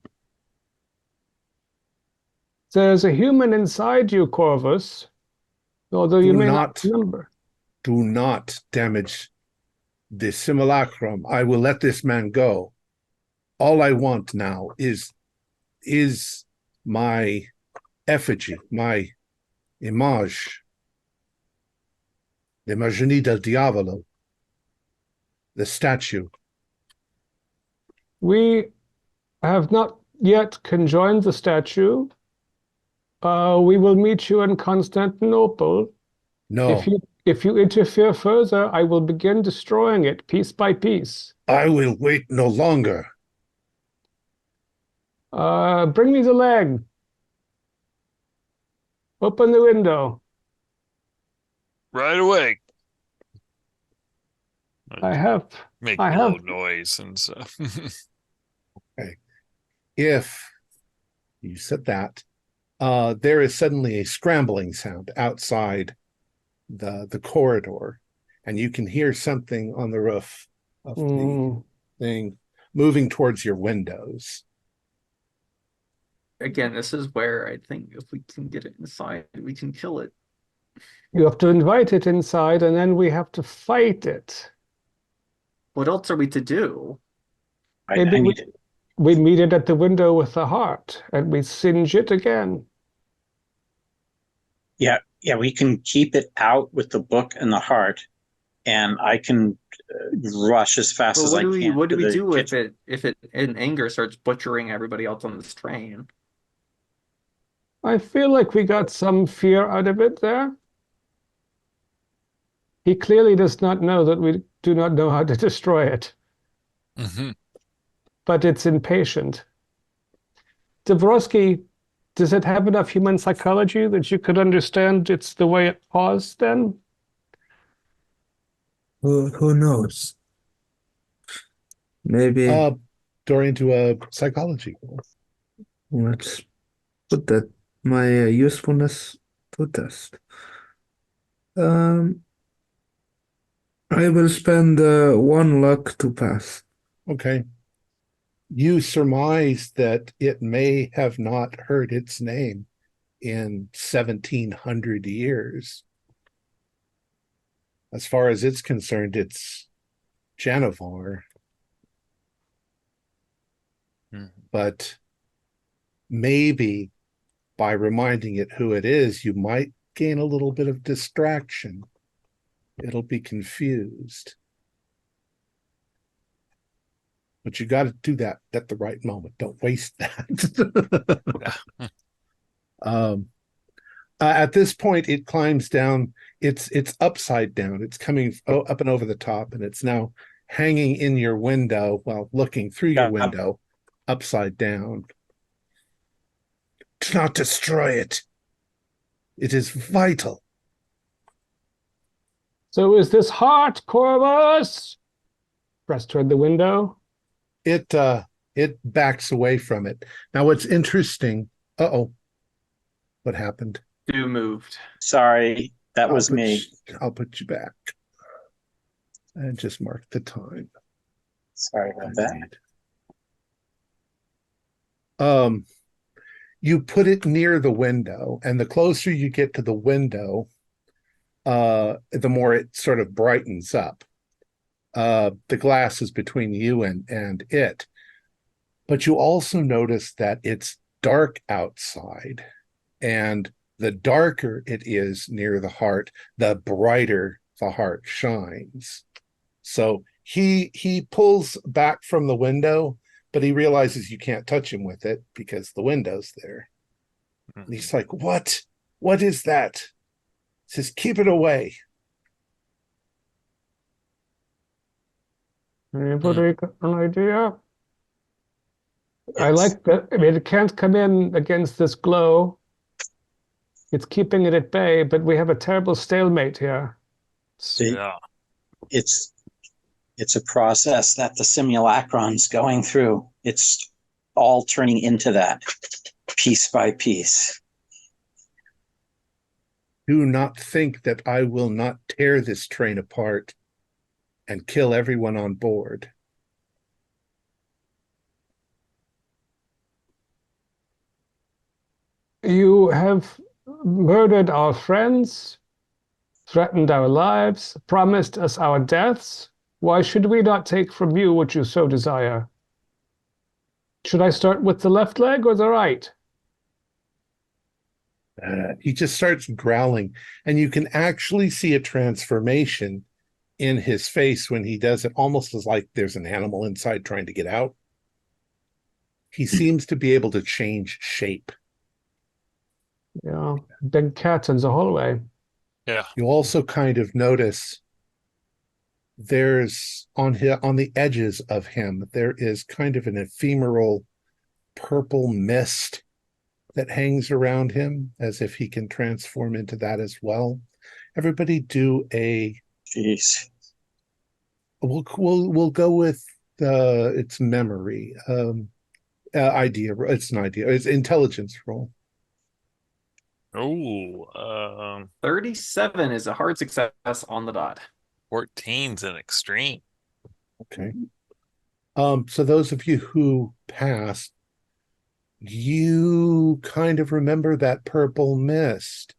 There's a human inside you, Corvus, although you Do may not not, remember. do not damage the simulacrum. I will let this man go. All I want now is my effigy, my image, l'Imaginie del Diavolo, the statue. We have not yet conjoined the statue. We will meet you in Constantinople. No, If you interfere further, I will begin destroying it piece by piece. I will wait no longer. Bring me the leg. Open the window. Right away. I have Make I a have little noise and stuff. Okay. If you said that, there is suddenly a scrambling sound outside the corridor, and you can hear something on the roof of the thing moving towards your windows. Again, this is where I think if we can get it inside, we can kill it. You have to invite it inside, and then we have to fight it. What else are we to do? Maybe we meet it at the window with the heart, and we singe it again. Yeah, we can keep it out with the book and the heart, and I can rush as fast as I can. What do we do kitchen. if it in anger starts butchering everybody else on this train? I feel like we got some fear out of it there. He clearly does not know that we do not know how to destroy it. Mm-hmm. But it's impatient. Dabrowski, does it have enough human psychology that you could understand it's the way it paused then? Who knows? Maybe Dorian, to a psychology. let's put that my usefulness to test. I will spend one luck to pass. Okay. You surmise that it may have not heard its name in 1700 years. As far as it's concerned, it's Janivar. But maybe by reminding it who it is, you might gain a little bit of distraction. It'll be confused. But you got to do that at the right moment. Don't waste that. At this point, it climbs down. It's upside down. It's coming up and over the top, and it's now hanging in your window, well, looking through your window, upside down. Do not destroy it. It is vital. So is this heart, Corvus? Press toward the window. It backs away from it. Now, what's interesting? What happened? You moved. Sorry, that was me. I'll put you back. And just mark the time. Sorry about that. You put it near the window, and the closer you get to the window, the more it sort of brightens up. The glass is between you and it. But you also notice that it's dark outside, and the darker it is near the heart, the brighter the heart shines. So he pulls back from the window, but he realizes you can't touch him with it because the window's there. And he's like, "What? What is that?" He says, "Keep it away." Anybody got an idea? Yes. I like that. I mean, it can't come in against this glow. It's keeping it at bay, but we have a terrible stalemate here. It's a process that the simulacron's going through. It's all turning into that piece by piece. Do not think that I will not tear this train apart and kill everyone on board. You have murdered our friends, threatened our lives, promised us our deaths. Why should we not take from you what you so desire? Should I start with the left leg or the right? He just starts growling, and you can actually see a transformation in his face when he does it, almost as like there's an animal inside trying to get out. He seems to be able to change shape. Yeah, big cat in the hallway. Yeah. You also kind of notice there's on the edges of him, there is kind of an ephemeral purple mist that hangs around him, as if he can transform into that as well. Everybody do a Jeez. we'll go with its memory idea. It's an idea. It's intelligence roll. Oh, 37 is a hard success on the dot. 14's an extreme. Okay. So those of you who passed, you kind of remember that purple mist.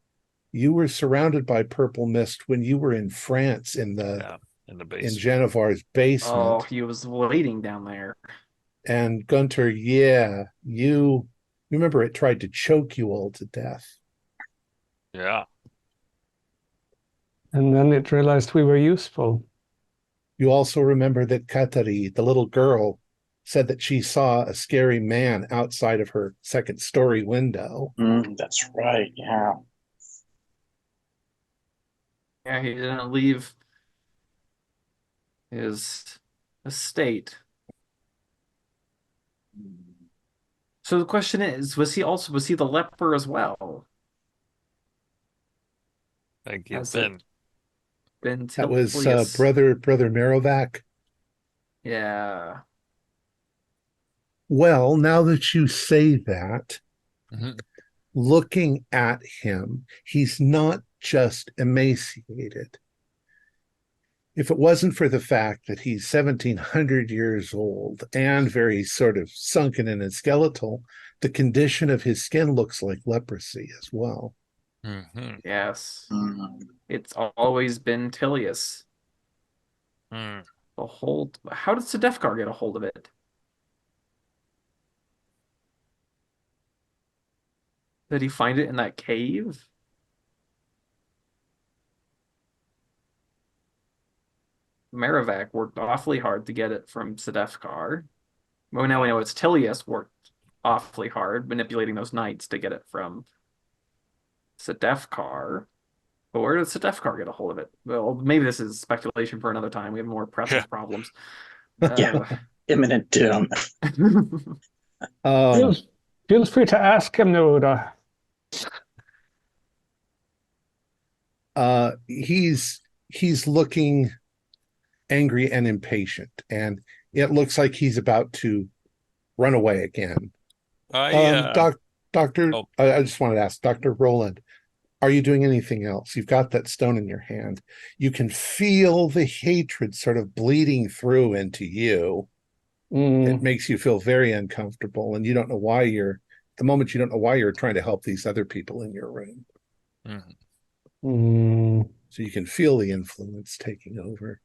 You were surrounded by purple mist when you were in France in in the in basement. Genovar's basement. Oh, he was waiting down there. And Gunter, yeah, you remember it tried to choke you all to death. Yeah. And then it realized we were useful. You also remember that Katari, the little girl, said that she saw a scary man outside of her second-story window. That's right. Yeah. Yeah, he didn't leave his estate. So the question is, was he the leper as well? Thank you, Has Ben. Been That was Tilius. brother Merovac. Yeah. Well, now that you say that, Mhm. looking at him, he's not just emaciated. If it wasn't for the fact that he's 1,700 years old and very sort of sunken and skeletal, the condition of his skin looks like leprosy as well. Mhm. Yes. Mm. It's always been Tilius. Mm. How did Sedefkar get a hold of it? Did he find it in that cave? Merrivac worked awfully hard to get it from Sedefkar. Well, now we know it's Tilius worked awfully hard manipulating those knights to get it from Sedefkar. But where did Sedefkar get a hold of it? Well, maybe this is speculation for another time. We have more pressing Yeah. problems. Yeah. Imminent doom. Feel free to ask him, Neruda. He's looking angry and impatient, and it looks like he's about to run away again. Doctor, Oh. I just wanted to ask, Dr. Roland, are you doing anything else? You've got that stone in your hand. You can feel the hatred sort of bleeding through into you. It makes you feel very uncomfortable, and you don't know why you don't know why you're trying to help these other people in your room. So you can feel the influence taking over.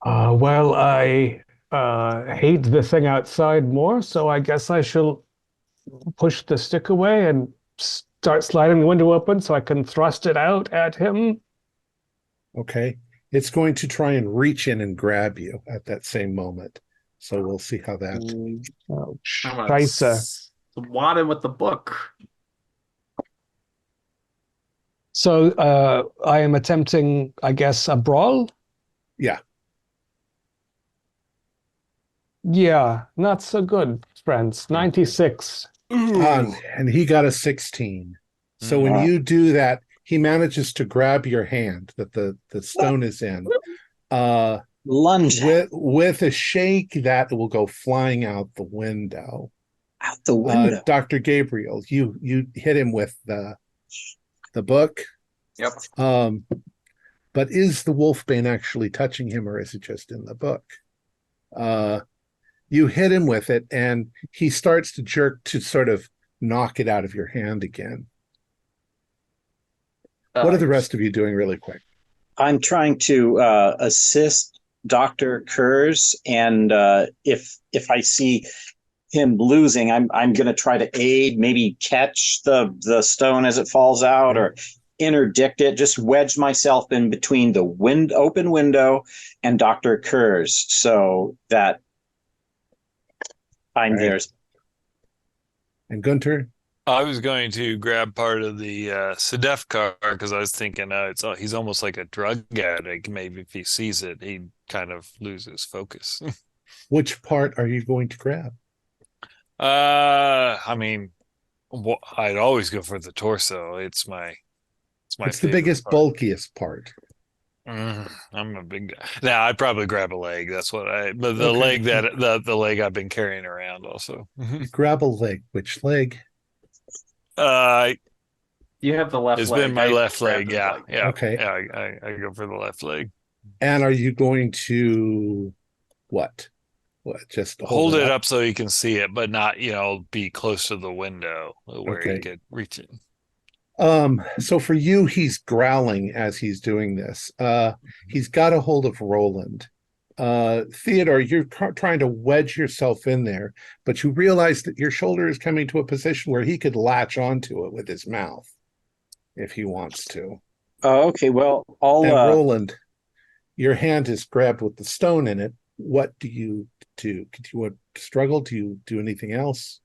Well, I hate the thing outside more, so I guess I shall push the stick away and start sliding the window open so I can thrust it out at him. Okay. It's going to try and reach in and grab you at that same moment. So we'll see how that. Oh, I'm gonna scheiße. swat him with the book. So I am attempting, I guess, a brawl? Yeah. Yeah, not so good, friends. 96. And he got a 16. So when you do that, he manages to grab your hand that the stone is in. Lunge With a shake, that will go flying out the window. out the window. Dr. Gabriel, you hit him with the book. Yep. But is the wolfbane actually touching him, or is it just in the book? You hit him with it, and he starts to jerk to sort of knock it out of your hand again. What are the rest of you doing really quick? I'm trying to assist Dr. Kurz, and if I see him losing, I'm going to try to aid, maybe catch the stone as it falls out, or interdict it, just wedge myself in between the open window and Dr. Kurz so that I'm there. And Gunter? I was going to grab part of the Sedef car because I was thinking he's almost like a drug addict. Maybe if he sees it, he'd kind of lose his focus. Which part are you going to grab? I mean, I'd always go for the torso. It's the biggest, part. bulkiest part. I'm a big guy. Now I'd probably grab a leg. But the leg the leg I've been carrying around also. Grab a leg. Which leg? You have the left it's leg. It's been my left leg. Yeah. Leg. Yeah. Okay. Yeah. I go for the left leg. And are you going to what? Just hold it up so you can see it, but not, be close to the window where you could reach it. So for you, he's growling as he's doing this. He's got a hold of Roland. Theodore, you're trying to wedge yourself in there, but you realize that your shoulder is coming to a position where he could latch onto it with his mouth if he wants to. Oh, okay. Well, Roland, your hand is grabbed with the stone in it. What do you do? Do you struggle? Do you do anything else?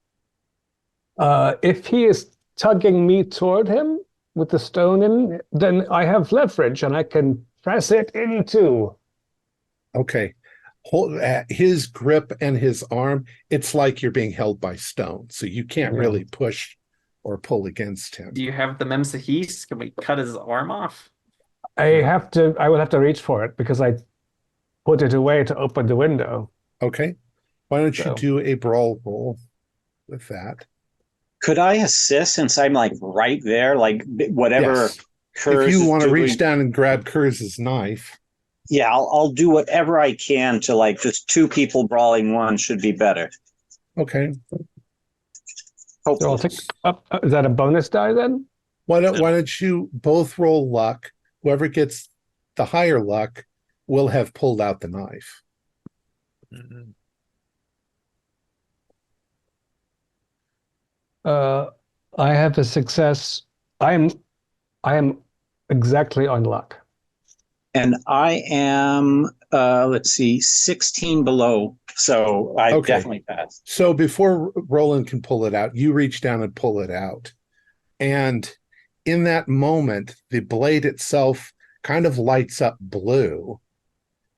If he is tugging me toward him with the stone in, then I have leverage and I can press it into. Okay. Hold his grip and his arm. It's like you're being held by stone, so you can't really push or pull against him. Do you have the Memsahis? Can we cut his arm off? I will have to reach for it because I put it away to open the window. Okay. Why don't you do a brawl roll with that? Could I assist since I'm like right there, like whatever? Yes. If you want to reach down and grab Kurz's knife. Yeah, I'll do whatever I can to like just two people brawling one should be better. Okay. So I'll take up. Is that a bonus die then? Why don't you both roll luck? Whoever gets the higher luck will have pulled out the knife. Mm-hmm. I have a success. I am exactly on luck. And I am, let's see, 16 below. So I definitely passed. So before Roland can pull it out, you reach down and pull it out. And in that moment, the blade itself kind of lights up blue.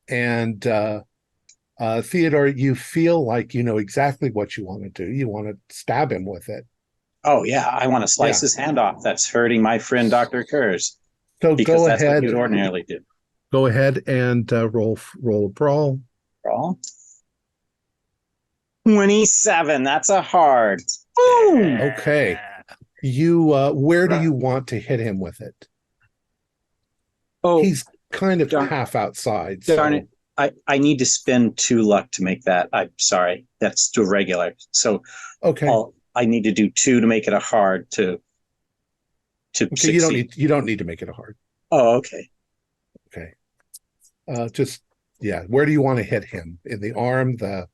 And Theodore, you feel like you know exactly what you want to do. You want to stab him with it. Oh, yeah. I want to slice his hand off. That's hurting my friend, Dr. Kurz. So because go that's ahead. What you'd ordinarily do. Go ahead and roll a brawl. Brawl. 27. That's a hard. Boom. Okay. You where do you want to hit him with it? Oh, he's kind of half outside. Darn it. I need to spend 2 luck to make that. I'm sorry. That's too regular. So I need to do 2 to make it a hard to succeed. You don't need to make it a hard. Oh, okay. Okay. Where do you want to hit him? In the arm, the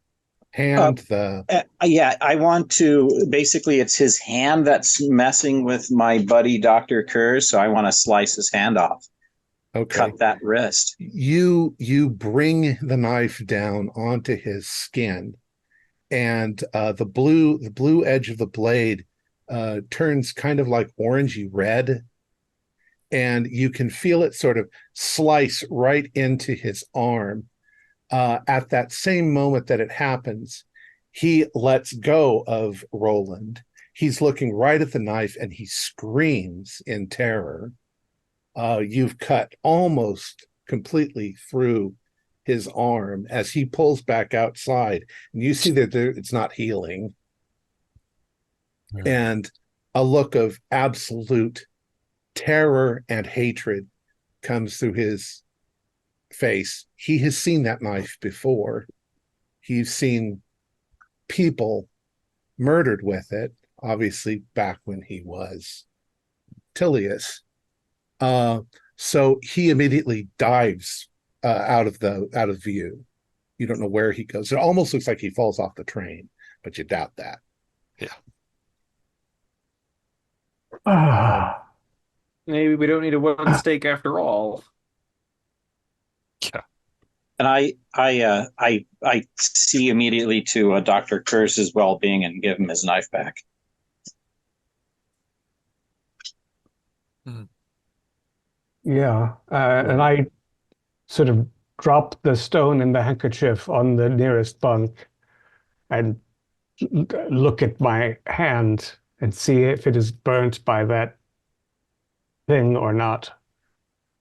hand, I want to basically it's his hand that's messing with my buddy Dr. Kurz, so I want to slice his hand off. Okay. Cut that wrist. You bring the knife down onto his skin, and the blue edge of the blade turns kind of like orangey red, and you can feel it sort of slice right into his arm. At that same moment that it happens, he lets go of Roland. He's looking right at the knife and he screams in terror. You've cut almost completely through his arm as he pulls back outside, and you see that it's not healing. Yeah. And a look of absolute terror and hatred comes through his face. He has seen that knife before. He's seen people murdered with it, obviously back when he was Tilius. So he immediately dives out of view. You don't know where he goes. It almost looks like he falls off the train, but you doubt that. Yeah. Maybe we don't need a wooden stake after all. Yeah. And I see immediately to Dr. Kurtz's well-being and give him his knife back. Yeah, and I sort of drop the stone in the handkerchief on the nearest bunk and look at my hand and see if it is burnt by that thing or not.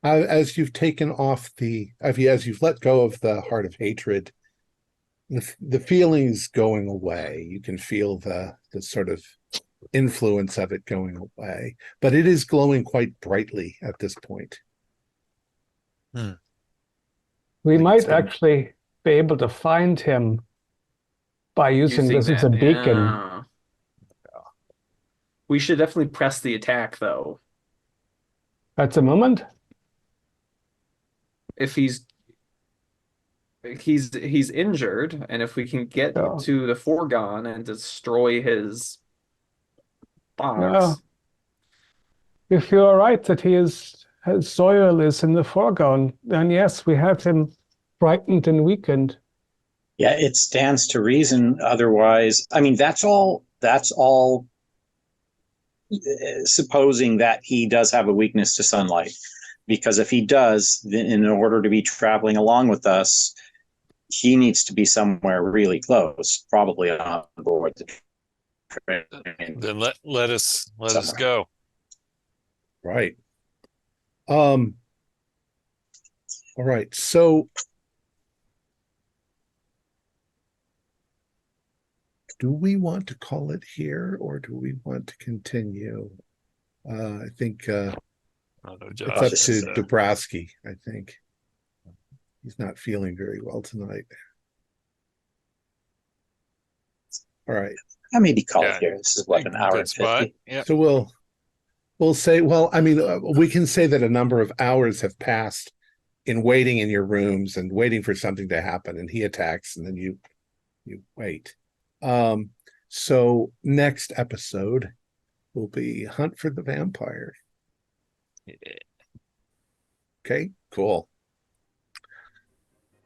As you've taken off as you've let go of the heart of hatred, the feeling's going away. You can feel the sort of influence of it going away, but it is glowing quite brightly at this point. We Like might actually be able to find him by using this as a beacon. Yeah. We should definitely press the attack, though. At the moment? If he's injured, and if we can get Yeah. to the foregone and destroy his box. Yeah. If you are right that his soil is in the foreground, then yes, we have him frightened and weakened. Yeah, it stands to reason. Otherwise, I mean, that's all supposing that he does have a weakness to sunlight. Because if he does, then in order to be traveling along with us, he needs to be somewhere really close, probably on board the train. Then let us go. Right. All right. So do we want to call it here, or do we want to continue? I think it's up to Dabrowski, I think. He's not feeling very well tonight. All right. I maybe call it here. This is what, an hour and 50? Yeah. So we'll say, well, I mean, we can say that a number of hours have passed in waiting in your rooms and waiting for something to happen, and he attacks, and then you wait. So next episode will be Hunt for the Vampire. Yeah. Okay, cool.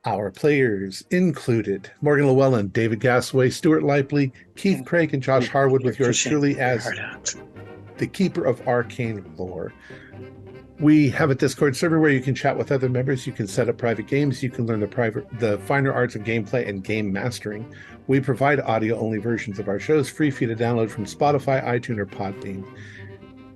Our players included Morgan Llewellyn, David Gasaway, Stuart Lipley, Keith Craig, and Josh Harwood, with yours truly as the Keeper of Arcane Lore. We have a Discord server where you can chat with other members. You can set up private games. You can learn the finer arts of gameplay and game mastering. We provide audio-only versions of our shows, free for you to download from Spotify, iTunes, or Podbean.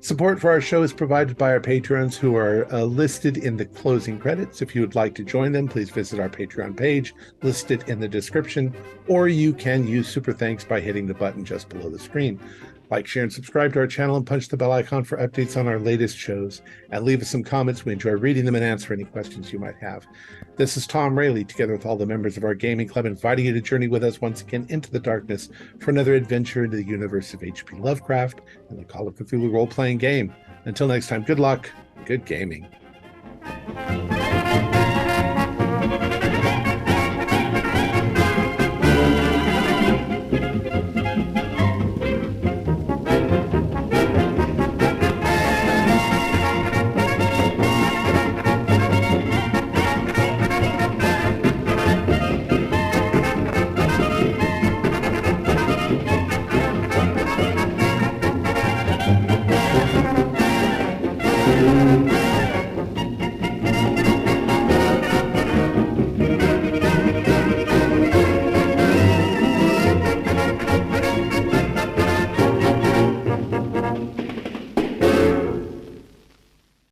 Support for our show is provided by our Patreons, who are listed in the closing credits. If you would like to join them, please visit our Patreon page, listed in the description, or you can use Super Thanks by hitting the button just below the screen. Like, share, and subscribe to our channel, and punch the bell icon for updates on our latest shows. And leave us some comments. We enjoy reading them and answer any questions you might have. This is Tom Rayleigh, together with all the members of our gaming club, inviting you to journey with us once again into the darkness for another adventure into the universe of H.P. Lovecraft and the Call of Cthulhu role-playing game. Until next time, good luck, good gaming.